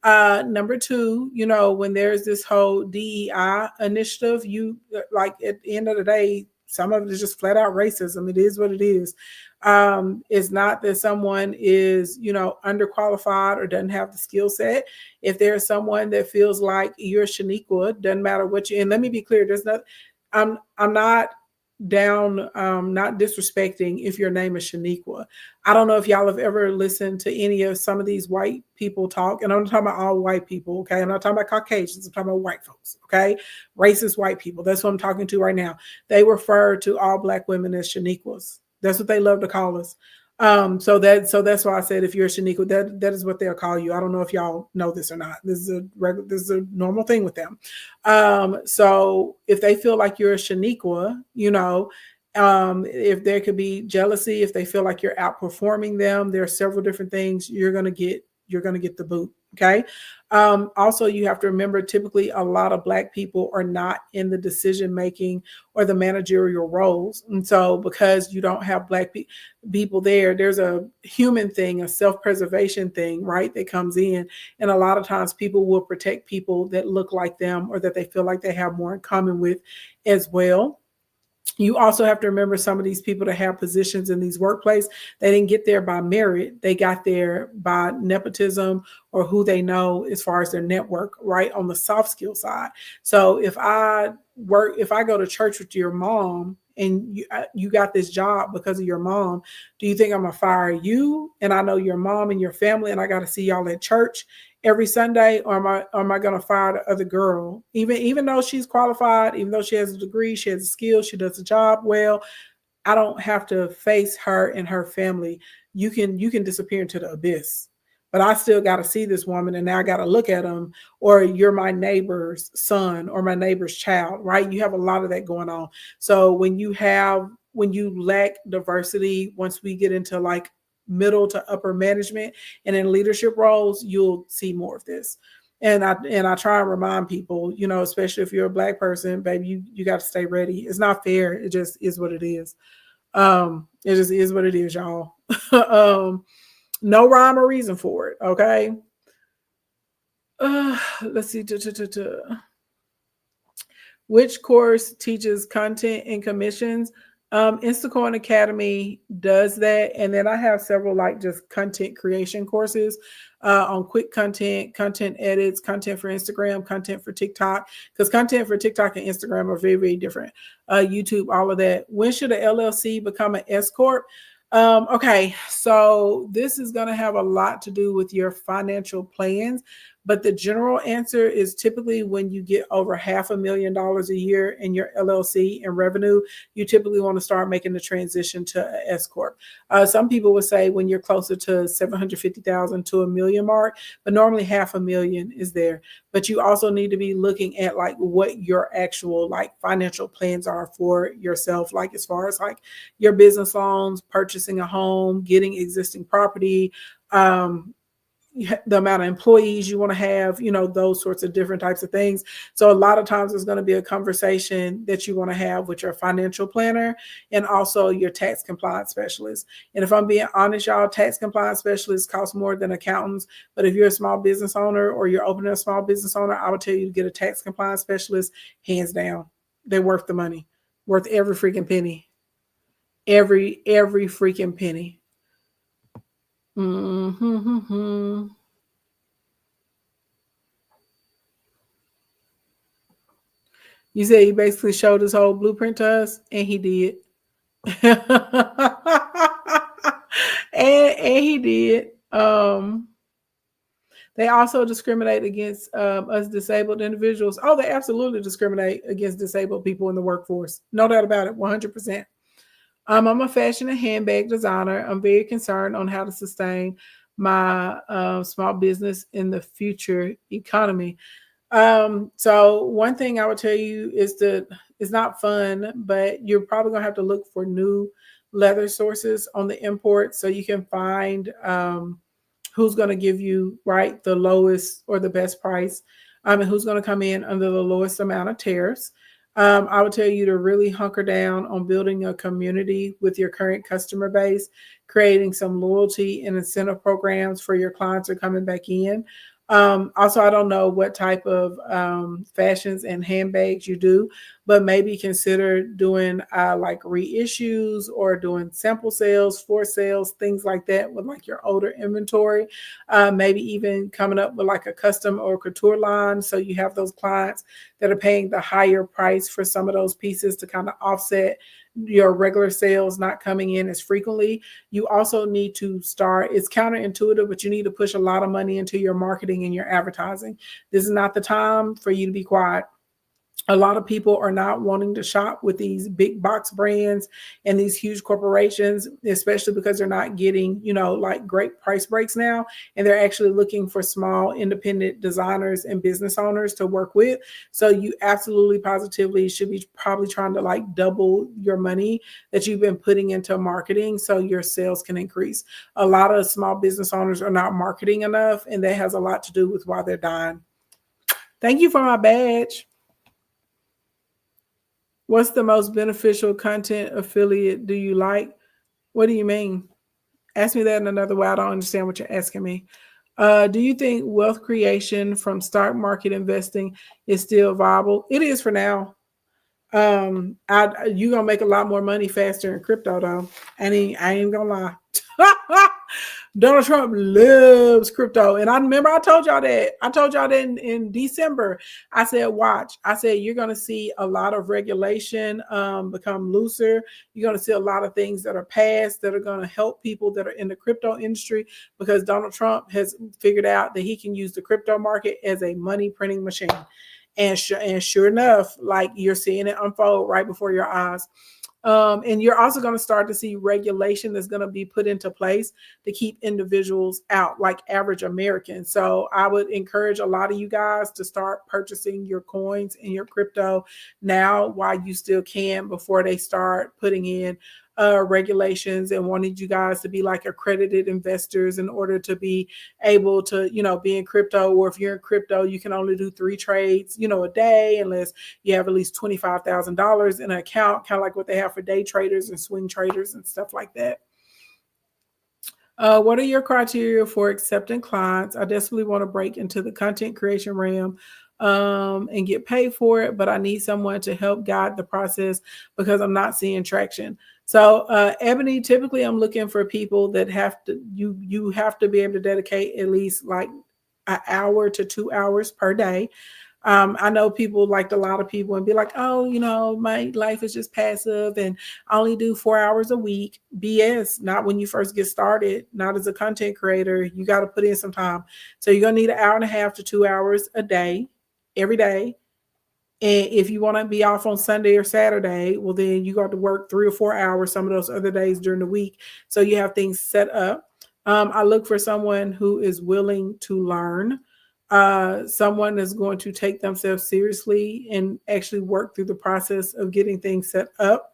Number two, when there's this whole DEI initiative, you like at the end of the day, some of it is just flat out racism. It is what it is. It's not that someone is, underqualified or doesn't have the skill set. If there's someone that feels like you're Shaniqua, doesn't matter what you. And let me be clear, there's not. I'm not down, not disrespecting if your name is Shaniqua. I don't know if y'all have ever listened to any of some of these white people talk, and I'm not talking about all white people, okay? I'm not talking about Caucasians, I'm talking about white folks, okay? Racist white people. That's what I'm talking to right now. They refer to all black women as Shaniquas. That's what they love to call us. So that's why I said if you're a Shaniqua, that is what they'll call you. I don't know if y'all know this or not. This is a normal thing with them. So if they feel like you're a Shaniqua, if there could be jealousy, if they feel like you're outperforming them, there are several different things you're gonna get the boot. Okay. Also, you have to remember typically a lot of black people are not in the decision making or the managerial roles. And so because you don't have people there, there's a human thing, a self-preservation thing, right? That comes in. And a lot of times people will protect people that look like them or that they feel like they have more in common with as well. You also have to remember some of these people that have positions in these workplaces, they didn't get there by merit. They got there by nepotism or who they know as far as their network, right? On the soft skill side. So if I go to church with your mom and you got this job because of your mom, do you think I'm gonna fire you? And I know your mom and your family, and I got to see y'all at church every Sunday, or am I going to fire the other girl, even though she's qualified, even though she has a degree, she has a skill, she does the job well. I don't have to face her and her family. You can disappear into the abyss, but I still got to see this woman, and now I got to look at them. Or you're my neighbor's son or my neighbor's child, right? You have a lot of that going on. So when you lack diversity, once we get into like middle to upper management and in leadership roles, you'll see more of this. And I try and remind people, especially if you're a black person, baby, you got to stay ready. It's not fair. It just is what it is. It just is what it is, y'all. No rhyme or reason for it. Okay. Let's see. Which course teaches content and commissions? Instacorn Academy does that, and then I have several like just content creation courses on quick content edits, content for Instagram, content for TikTok, because content for TikTok and Instagram are very, very different. YouTube, all of that. When should a LLC become an S corp? Okay, so this is going to have a lot to do with your financial plans, But the general answer is typically when you get over $500,000 a year in your LLC in revenue, you typically want to start making the transition to an S corp. Some people would say when you're closer to 750,000 to a million mark, but normally 500,000 is there. But you also need to be looking at like what your actual like financial plans are for yourself, like as far as like your business loans, purchasing a home, getting existing property, um, the amount of employees you want to have, those sorts of different types of things. So a lot of times it's going to be a conversation that you want to have with your financial planner and also your tax compliance specialist. And if I'm being honest, y'all, tax compliance specialists cost more than accountants. But if you're a small business owner or you're opening a small business owner, I would tell you to get a tax compliance specialist, hands down. They're worth the money, worth every freaking penny. Every freaking penny. Mm-hmm. You said he basically showed his whole blueprint to us, and he did. and he did. They also discriminate against us disabled individuals. Oh, they absolutely discriminate against disabled people in the workforce. No doubt about it, 100%. I'm a fashion and handbag designer. I'm very concerned on how to sustain my small business in the future economy. So one thing I would tell you is that it's not fun, but you're probably gonna have to look for new leather sources on the import so you can find who's gonna give you right the lowest or the best price, and who's gonna come in under the lowest amount of tariffs. I would tell you to really hunker down on building a community with your current customer base, creating some loyalty and incentive programs for your clients who are coming back in. Also, I don't know what type of fashions and handbags you do, but maybe consider doing like reissues or doing sample sales, for sales, things like that with like your older inventory. Maybe even coming up with like a custom or couture line so you have those clients that are paying the higher price for some of those pieces to kind of offset your regular sales not coming in as frequently. You also need to start, it's counterintuitive, but you need to push a lot of money into your marketing and your advertising. This is not the time for you to be quiet. A lot of people are not wanting to shop with these big box brands and these huge corporations, especially because they're not getting, like great price breaks now. And they're actually looking for small independent designers and business owners to work with. So you absolutely positively should be probably trying to like double your money that you've been putting into marketing so your sales can increase. A lot of small business owners are not marketing enough, and that has a lot to do with why they're dying. Thank you for my badge. What's the most beneficial content affiliate do you like? What do you mean? Ask me that in another way. I don't understand what you're asking me. Do you think wealth creation from stock market investing is still viable? It is for now. You're gonna make a lot more money faster in crypto though. I ain't gonna lie. Donald Trump loves crypto. And I remember I told y'all that. I told y'all that in December. I said, watch. I said, you're going to see a lot of regulation become looser. You're going to see a lot of things that are passed that are going to help people that are in the crypto industry because Donald Trump has figured out that he can use the crypto market as a money printing machine. And sure enough, like you're seeing it unfold right before your eyes. And you're also going to start to see regulation that's going to be put into place to keep individuals out, like average Americans. So I would encourage a lot of you guys to start purchasing your coins and your crypto now while you still can before they start putting in regulations and wanted you guys to be like accredited investors in order to be able to, be in crypto. Or if you're in crypto, you can only do 3 trades, a day, unless you have at least $25,000 in an account, kind of like what they have for day traders and swing traders and stuff like that. What are your criteria for accepting clients? I desperately want to break into the content creation realm and get paid for it, but I need someone to help guide the process because I'm not seeing traction. So Ebony, typically I'm looking for people that you have to be able to dedicate at least like an hour to 2 hours per day. I know people, like a lot of people, and be like, oh, my life is just passive and I only do 4 hours a week. BS. Not when you first get started, not as a content creator. You got to put in some time. So you're going to need an hour and a half to 2 hours a day, every day. And if you want to be off on Sunday or Saturday, well, then you got to work 3 or 4 hours some of those other days during the week. So you have things set up. I look for someone who is willing to learn, someone that's going to take themselves seriously and actually work through the process of getting things set up.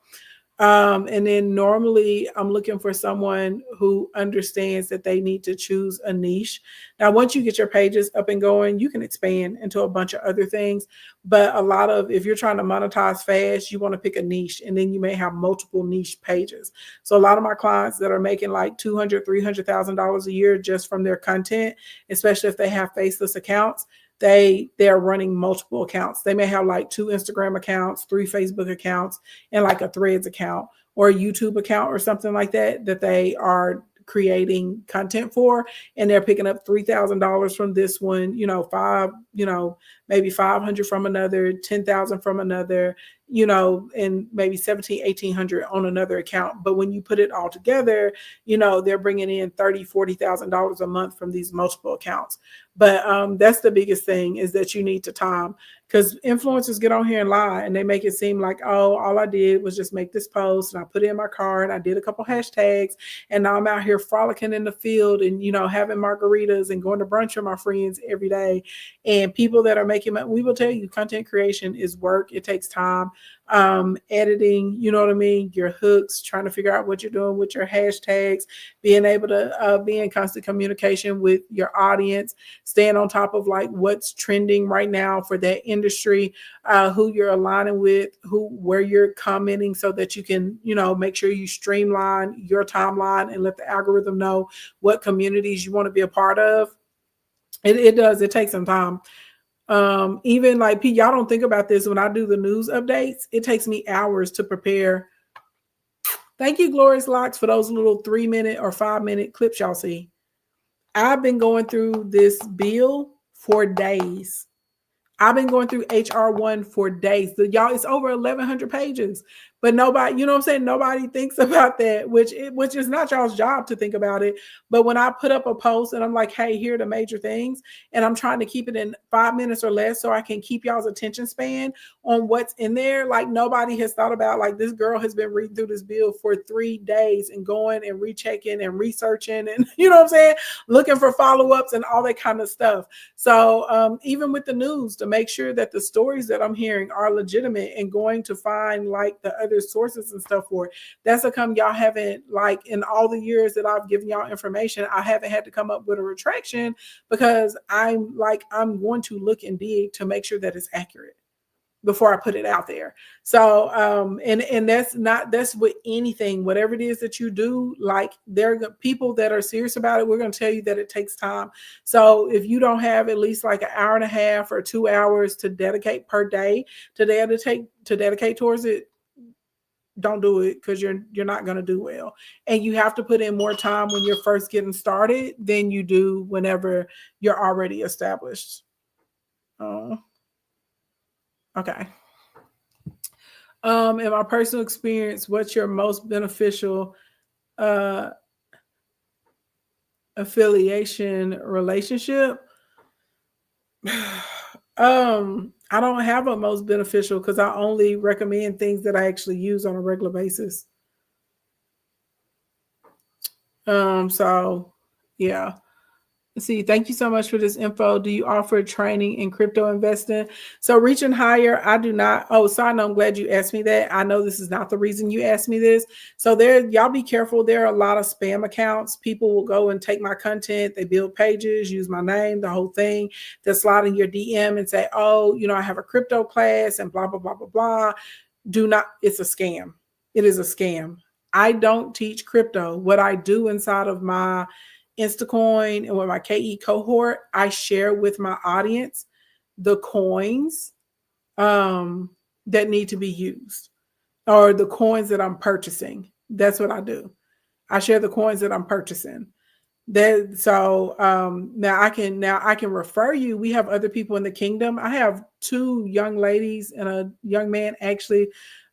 And then normally I'm looking for someone who understands that they need to choose a niche. Now, once you get your pages up and going, you can expand into a bunch of other things. But a lot of, if you're trying to monetize fast, you want to pick a niche, and then you may have multiple niche pages. So a lot of my clients that are making like $200,000, $300,000 a year just from their content, especially if they have faceless accounts, they're running multiple accounts. They may have like 2 Instagram accounts, 3 Facebook accounts, and like a Threads account or a YouTube account or something like that they are creating content for, and they're picking up $3,000 from this one, maybe 500 from another, 10,000 from another, and maybe 17, 1,800 on another account. But when you put it all together, they're bringing in $30,000, $40,000 a month from these multiple accounts. But that's the biggest thing, is that you need to time, because influencers get on here and lie, and they make it seem like, oh, all I did was just make this post and I put it in my car and I did a couple hashtags and now I'm out here frolicking in the field and, having margaritas and going to brunch with my friends every day. And people that are making money, we will tell you, content creation is work. It takes time. Editing, you know what I mean? Your hooks, trying to figure out what you're doing with your hashtags, being able to be in constant communication with your audience, staying on top of like what's trending right now for that industry, who you're aligning with, where you're commenting, so that you can, make sure you streamline your timeline and let the algorithm know what communities you want to be a part of. It takes some time. Even like, y'all don't think about this, when I do the news updates, it takes me hours to prepare. Thank you, Glorious Locks, for those little 3-minute or 5-minute clips y'all see. I've been going through this bill for days. I've been going through HR1 for days. Y'all, it's over 1,100 pages. But nobody, you know what I'm saying? Nobody thinks about that, which is not y'all's job to think about it. But when I put up a post and I'm like, hey, here are the major things, and I'm trying to keep it in 5 minutes or less so I can keep y'all's attention span on what's in there, like nobody has thought about, like, this girl has been reading through this bill for 3 days and going and rechecking and researching and, you know what I'm saying, looking for follow-ups and all that kind of stuff. So even with the news, to make sure that the stories that I'm hearing are legitimate and going to find like the other sources and stuff for it. That's a come y'all haven't, like, in all the years that I've given y'all information, I haven't had to come up with a retraction, because I'm going to look and dig to make sure that it's accurate before I put it out there. So and that's with anything, whatever it is that you do, like, there are people that are serious about it. We're going to tell you that it takes time. So if you don't have at least like an hour and a half or 2 hours to dedicate per day to dedicate towards it, don't do it, because you're not going to do well. And you have to put in more time when you're first getting started than you do whenever you're already established. Okay. In my personal experience, what's your most beneficial affiliation relationship? I don't have a most beneficial, because I only recommend things that I actually use on a regular basis. So yeah. See, thank you so much for this info. Do you offer training in crypto investing? So reaching higher, I do not. Oh, sorry, no, I'm glad you asked me that. I know this is not the reason you asked me this. So y'all be careful. There are a lot of spam accounts. People will go and take my content. They build pages, use my name, the whole thing. They'll slide in your DM and say, oh, I have a crypto class and blah, blah, blah, blah, blah. Do not, it's a scam. It is a scam. I don't teach crypto. What I do inside of my Instacoin and with my KE cohort, I share with my audience the coins that need to be used, or the coins that I'm purchasing. That's what I do. I share the coins that I'm purchasing. That so now I can refer you. We have other people in the kingdom. I have two young ladies and a young man actually.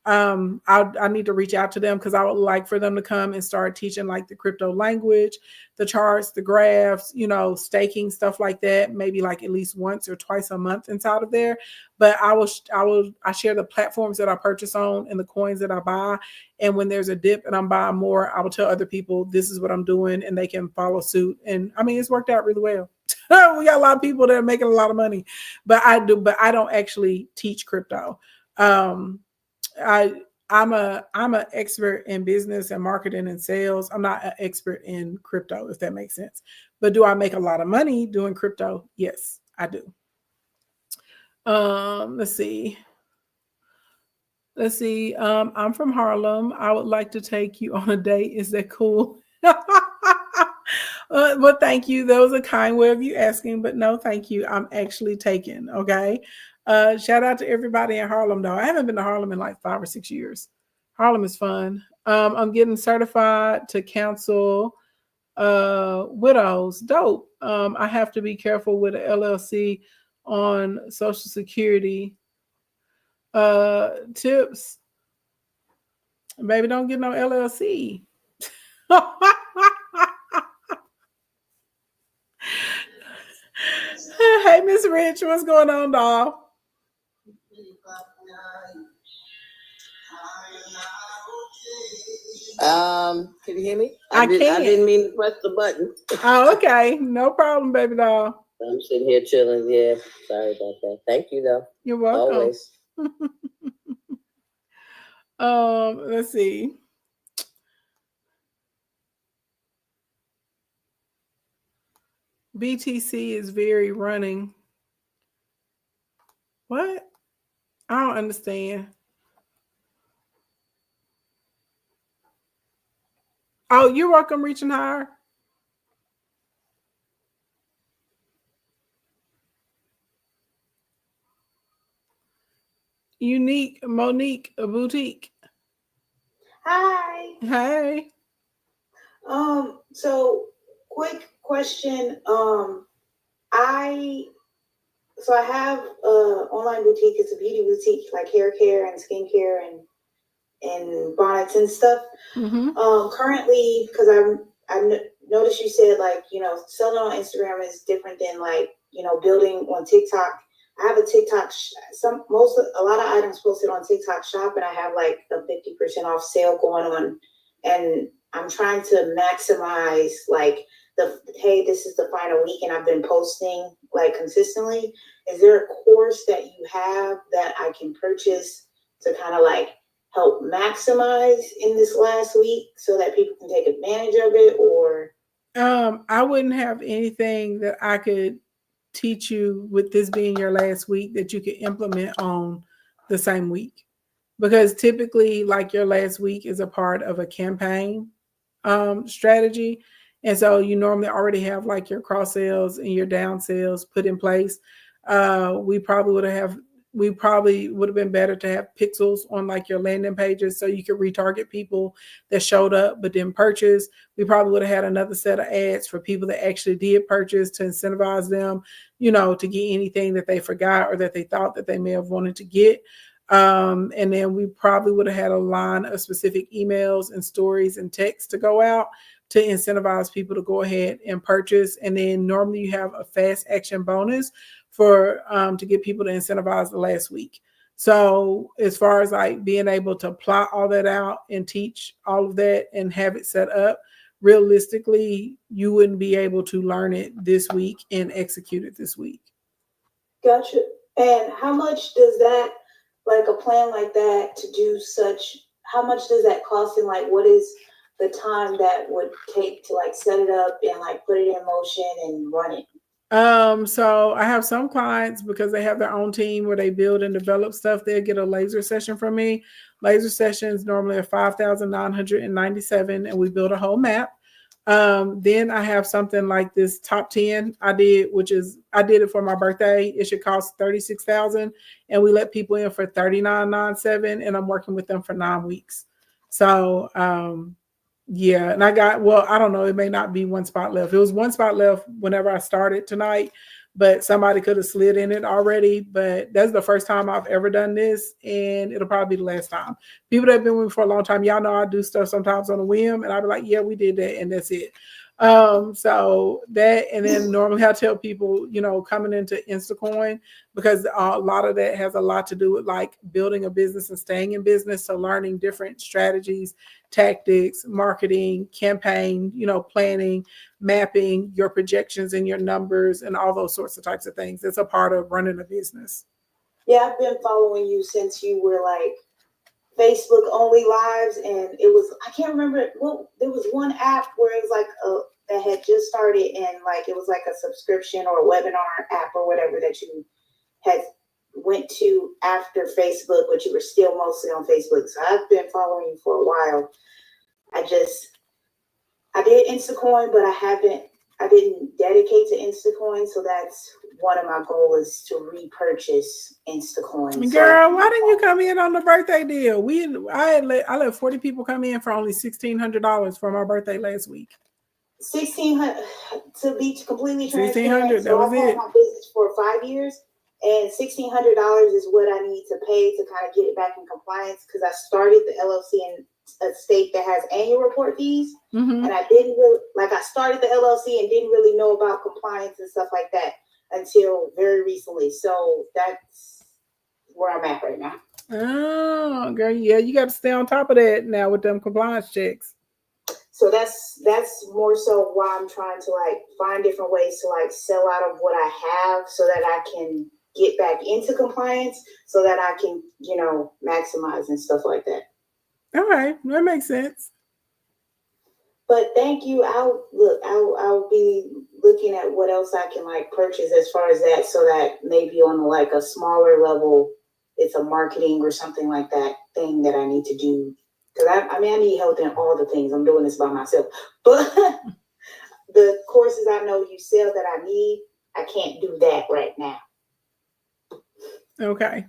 I need to reach out to them because I would like for them to come and start teaching like the crypto language, the charts, the graphs, staking stuff like that. Maybe like at least once or twice a month inside of there. But I share the platforms that I purchase on and the coins that I buy, and when there's a dip and I'm buying more, I will tell other people this is what I'm doing and they can follow suit. And I mean, it's worked out really well. We got a lot of people that are making a lot of money, but I don't actually teach crypto. Um, I, I'm an expert in business and marketing and sales. I'm not an expert in crypto, if that makes sense. But do I make a lot of money doing crypto? Yes, I do. Let's see. Let's see. I'm from Harlem. I would like to take you on a date. Is that cool? Well, thank you. That was a kind way of you asking, but no, thank you. I'm actually taken. Okay. Shout out to everybody in Harlem, though. I haven't been to Harlem in like 5 or 6 years. Harlem is fun. I'm getting certified to counsel widows. Dope. I have to be careful with a LLC on Social Security tips. Baby, don't get no LLC. Hey, Miss Rich, what's going on, doll? Can you hear me? I I can't. didn't mean to press the button. Oh, okay. No problem, baby doll. I'm sitting here chilling. Yeah, sorry about that. Thank you, though. You're welcome. Always. Let's see. BTC is very running. What? I don't understand. Oh, you're welcome, reaching higher. Unique, Monique, a boutique. Hi. Hey. So quick question. I I have a online boutique. It's a beauty boutique, like hair care and skincare and bonnets and stuff. Mm-hmm. Currently, because noticed you said like selling on Instagram is different than like building on TikTok. I have a TikTok. A lot of items posted on TikTok Shop, and I have like a 50% off sale going on, and I'm trying to maximize like the hey, this is the final week, and I've been posting like consistently. Is there a course that you have that I can purchase to kind of like help maximize in this last week so that people can take advantage of it? Or I wouldn't have anything that I could teach you with this being your last week that you could implement on the same week, because typically like your last week is a part of a campaign strategy, and so you normally already have like your cross sales and your down sales put in place. We probably would have been better to have pixels on like your landing pages so you could retarget people that showed up but didn't purchase. We probably would have had another set of ads for people that actually did purchase to incentivize them, to get anything that they forgot or that they thought that they may have wanted to get. And then we probably would have had a line of specific emails and stories and texts to go out to incentivize people to go ahead and purchase. And then normally you have a fast action bonus for to get people to incentivize the last week. So as far as like being able to plot all that out and teach all of that and have it set up, realistically, you wouldn't be able to learn it this week and execute it this week. gotcha. And how much does that, like a plan like that to do such, how much does that cost? And like, what is the time that would take to like set it up and like put it in motion and run it? So I have some clients because they have their own team where they build and develop stuff. They'll get a laser session from me. Laser sessions normally are 5,997, and we build a whole map. Then I have something like this top 10 I did, which is I did it for my birthday. It should cost 36,000, and we let people in for 39,997, and I'm working with them for 9 weeks. So Yeah, and I got, well, I don't know, it may not be one spot left. It was one spot left whenever I started tonight, but somebody could have slid in it already. But that's the first time I've ever done this, and it'll probably be the last time. People that have been with me for a long time, y'all know I do stuff sometimes on a whim, and I'll be like, yeah, we did that, and that's it. So that, and then normally I tell people, coming into Instacoin, because a lot of that has a lot to do with like building a business and staying in business. So learning different strategies, tactics, marketing, campaign, planning, mapping your projections and your numbers and all those sorts of types of things. It's a part of running a business. Yeah, I've been following you since you were like Facebook only lives, and it was, I can't remember. Well, there was one app where it was like that had just started, and like it was like a subscription or a webinar app or whatever that you had went to after Facebook, but you were still mostly on Facebook. So I've been following you for a while. I did Instacoin, but I didn't dedicate to Instacoin. So that's one of my goals, to repurchase Instacoin. Girl, why didn't you come in on the birthday deal? I let 40 people come in for only $1,600 for my birthday last week. 1,600, to be completely transparent. So I've had my business for 5 years, and $1,600 is what I need to pay to kind of get it back in compliance, because I started the LLC in a state that has annual report fees, and I didn't really, like, I started the LLC and didn't really know about compliance and stuff like that until very recently. So that's where I'm at right now. Oh, girl, yeah, you got to stay on top of that now with them compliance checks. So that's more so why I'm trying to like find different ways to like sell out of what I have, so that I can get back into compliance, so that I can, maximize and stuff like that. All right, that makes sense. But thank you. I'll be looking at what else I can like purchase as far as that, so that maybe on like a smaller level, it's a marketing or something like that thing that I need to do. Because I need help in all the things. I'm doing this by myself. But the courses I know you sell that I need, I can't do that right now. Okay.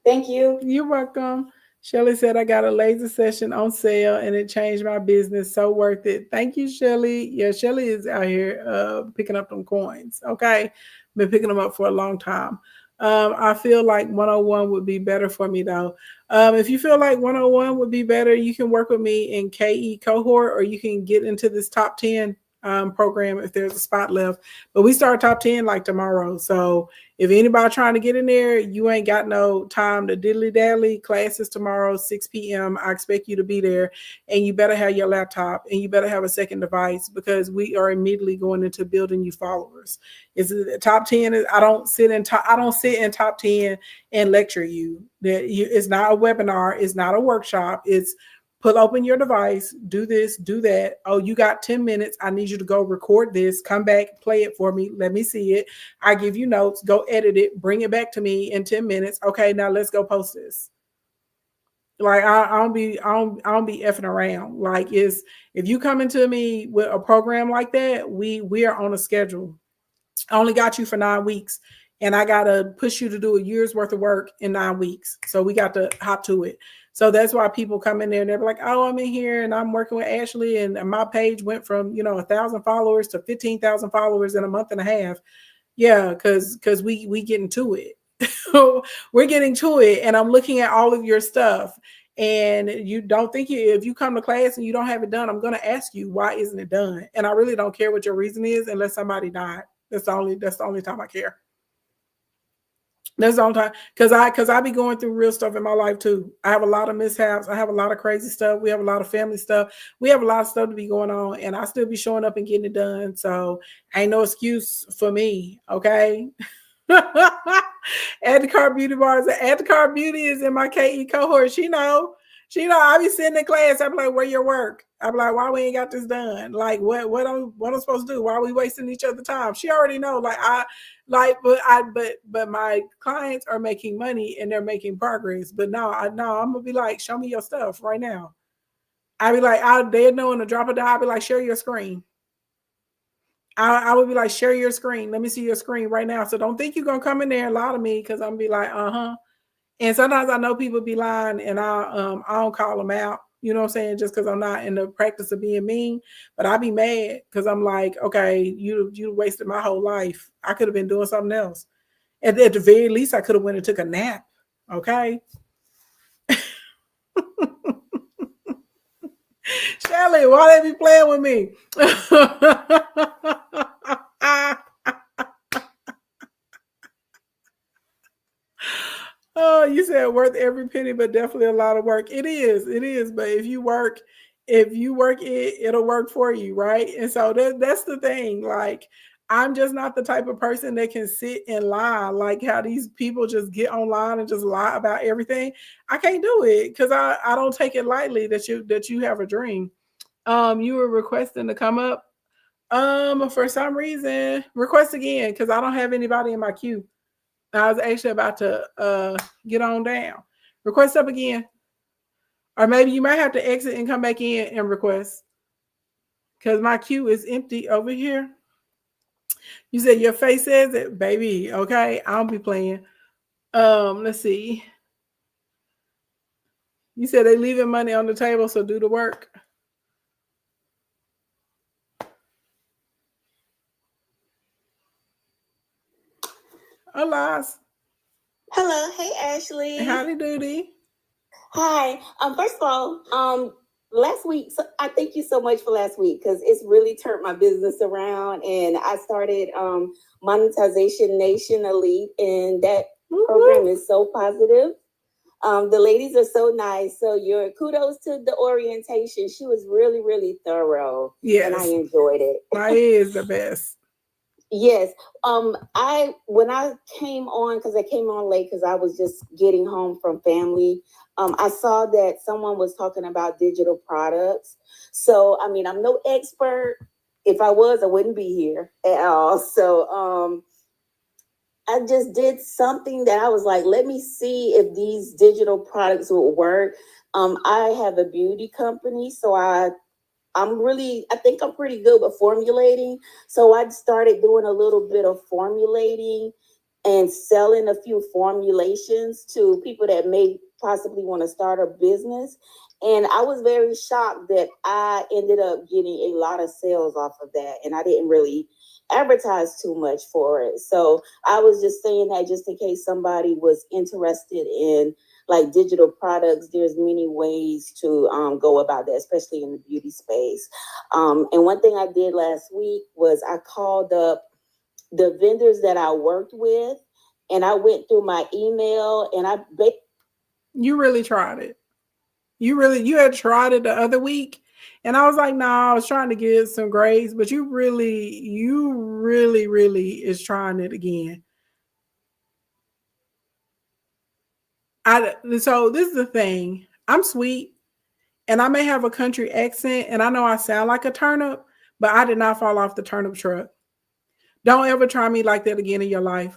Thank you. You're welcome. Shelly said, I got a laser session on sale and it changed my business. So worth it. Thank you, Shelly. Yeah, Shelly is out here picking up them coins. Okay. Been picking them up for a long time. I feel like 101 would be better for me though. If you feel like 101 would be better, you can work with me in KE cohort, or you can get into this top 10 program if there's a spot left. But we start top 10 like tomorrow. So if anybody trying to get in there, you ain't got no time to diddly dally. Classes tomorrow, 6 p.m. I expect you to be there, and you better have your laptop and you better have a second device, because we are immediately going into building you followers. Is the top 10? I don't sit in top 10 and lecture you. It's not a webinar. It's not a workshop. It's open your device, do this, do that. Oh, you got 10 minutes. I need you to go record this, come back, play it for me. Let me see it. I give you notes, go edit it, bring it back to me in 10 minutes. Okay, now let's go post this. Like I don't be effing around. Like, if you come into me with a program like that, we are on a schedule. I only got you for 9 weeks, and I gotta push you to do a year's worth of work in 9 weeks. So we got to hop to it. So that's why people come in there and they're like, oh, I'm in here and I'm working with Ashley, and my page went from 1,000 followers to 15,000 followers in a month and a half. Yeah, because we getting to it. We're getting to it, and I'm looking at all of your stuff. And you don't think if you come to class and you don't have it done, I'm going to ask you, why isn't it done? And I really don't care what your reason is, unless somebody died. That's the only time I care. That's the only time, because I be going through real stuff in my life too. I have a lot of mishaps. I have a lot of crazy stuff. We have a lot of family stuff. We have a lot of stuff to be going on, and I still be showing up and getting it done. So ain't no excuse for me. Okay. At the Car Beauty bars. At the Car Beauty is in my KE cohort. She know. I be sitting in class. I be like, where your work? I be like, why we ain't got this done? Like, what I'm supposed to do? Why are we wasting each other's time? She already know. But my clients are making money and they're making progress. But no, I'm gonna be like, show me your stuff right now. I be like, they know in the drop of the, I be like, share your screen. I would be like, share your screen. Let me see your screen right now. So don't think you're gonna come in there and lie to me, because I'm gonna be like, And sometimes I know people be lying, and I don't call them out. You know what I'm saying? Just because I'm not in the practice of being mean, but I be mad because I'm like, okay, you wasted my whole life. I could have been doing something else. At the very least, I could have went and took a nap. Okay, Shelly, why they be playing with me? Oh, you said worth every penny, but definitely a lot of work. It is, it is. But if you work it, it'll work for you, right? And so that's the thing. Like, I'm just not the type of person that can sit and lie. Like how these people just get online and just lie about everything. I can't do it because I don't take it lightly that you have a dream. You were requesting to come up. For some reason, request again because I don't have anybody in my queue. I was actually about to get on down. Request up again. Or maybe you might have to exit and come back in and request. Because my queue is empty over here. You said your face says it, baby. Okay, I'll be playing. Let's see. You said they leaving money on the table, so do the work. Alas. Hello, hey Ashley. Howdy doody. Hi. First of all, last week, so I thank you so much for last week because it's really turned my business around, and I started Monetization Nation Elite, and that program is so positive. The ladies are so nice. So your kudos to the orientation. She was really, really thorough. Yes. And I enjoyed it. My is the best. Yes. When I came on, because I came on late because I was just getting home from family. I saw that someone was talking about digital products. So I mean, I'm no expert. If I was, I wouldn't be here at all. So I just did something that I was like, let me see if these digital products would work. I have a beauty company, so I think I'm pretty good with formulating. So I started doing a little bit of formulating and selling a few formulations to people that may possibly want to start a business. And I was very shocked that I ended up getting a lot of sales off of that. And I didn't really advertise too much for it. So I was just saying that just in case somebody was interested in like digital products, there's many ways to go about that, especially in the beauty space. And one thing I did last week was I called up the vendors that I worked with, and I went through my email, and You really tried it. You had tried it the other week, and I was like, nah, I was trying to get some grades, but you really is trying it again. So this is the thing. I'm sweet, and I may have a country accent, and I know I sound like a turnip, but I did not fall off the turnip truck. Don't ever try me like that again in your life.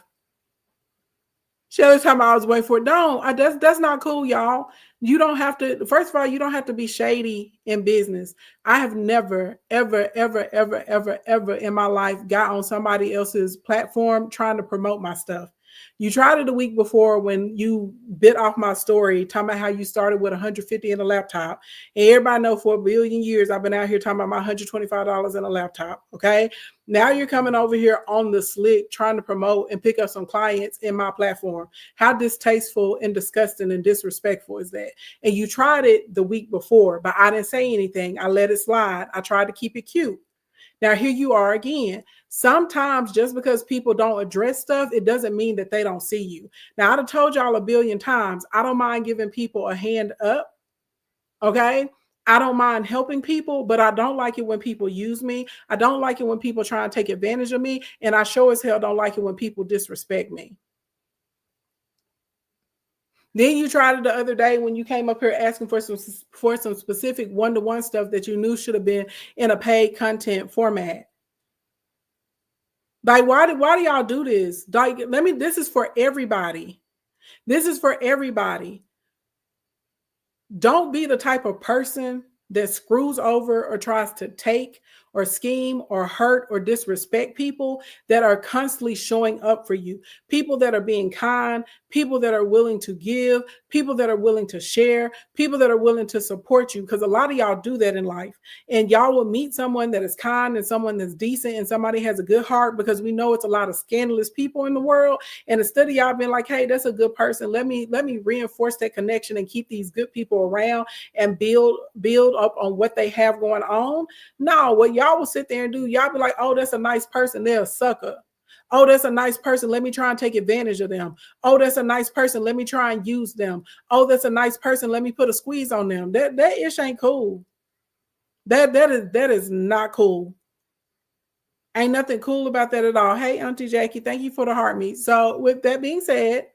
Shelly time I was waiting for it. Don't. That's not cool, y'all. You don't have to. First of all, you don't have to be shady in business. I have never, ever in my life got on somebody else's platform trying to promote my stuff. You tried it a week before when you bit off my story talking about how you started with 150 in a laptop. And everybody know for a billion years I've been out here talking about my $125 in a laptop. Okay. Now you're coming over here on the slick trying to promote and pick up some clients in my platform. How distasteful and disgusting and disrespectful is that? And you tried it the week before, but I didn't say anything. I let it slide. I tried to keep it cute. Now here you are again. Sometimes just because people don't address stuff, it doesn't mean that they don't see you. Now I've told y'all a billion times, I don't mind giving people a hand up. Okay. I don't mind helping people, but I don't like it when people use me. I don't like it when people try and take advantage of me. And I sure as hell don't like it when people disrespect me. Then you tried it the other day when you came up here asking for some specific one-to-one stuff that you knew should have been in a paid content format. Like, why do y'all do this? Like, this is for everybody. This is for everybody. Don't be the type of person that screws over or tries to take or scheme or hurt or disrespect people that are constantly showing up for you. People that are being kind, people that are willing to give, people that are willing to share, people that are willing to support you. Because a lot of y'all do that in life. And y'all will meet someone that is kind and someone that's decent and somebody has a good heart, because we know it's a lot of scandalous people in the world. And instead of y'all being like, hey, that's a good person, let me reinforce that connection and keep these good people around and build up on what they have going on. No, what y'all will sit there and do, y'all be like, oh, that's a nice person, they're a sucker. Oh, that's a nice person, let me try and take advantage of them. Oh, that's a nice person, let me try and use them. Oh, that's a nice person, let me put a squeeze on them. That ish ain't cool. That is not cool. Ain't nothing cool about that at all. Hey, Auntie Jackie, thank you for the heart meet. So with that being said,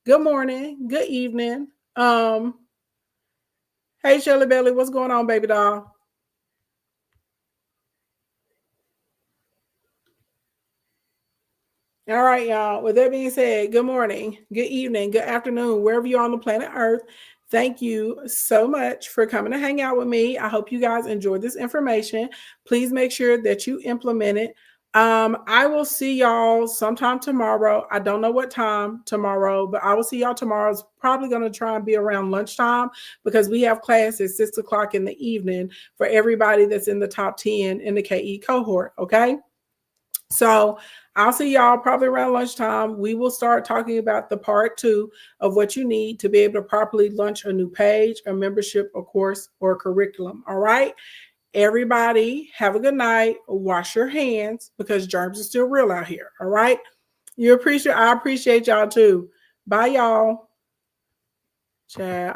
good morning, good evening. Hey, Shelly Belly, what's going on, baby doll? All right, y'all. With that being said, good morning, good evening, good afternoon, wherever you're on the planet Earth. Thank you so much for coming to hang out with me. I hope you guys enjoyed this information. Please make sure that you implement it. I will see y'all sometime tomorrow. I don't know what time tomorrow, but I will see y'all tomorrow. It's probably going to try and be around lunchtime, because we have class at 6 o'clock in the evening for everybody that's in the top 10 in the KE cohort. Okay. So I'll see y'all probably around lunchtime. We will start talking about the part 2 of what you need to be able to properly launch a new page, a membership, a course, or a curriculum. All right. Everybody have a good night. Wash your hands, because germs are still real out here. All right. I appreciate y'all too. Bye, y'all. Ciao.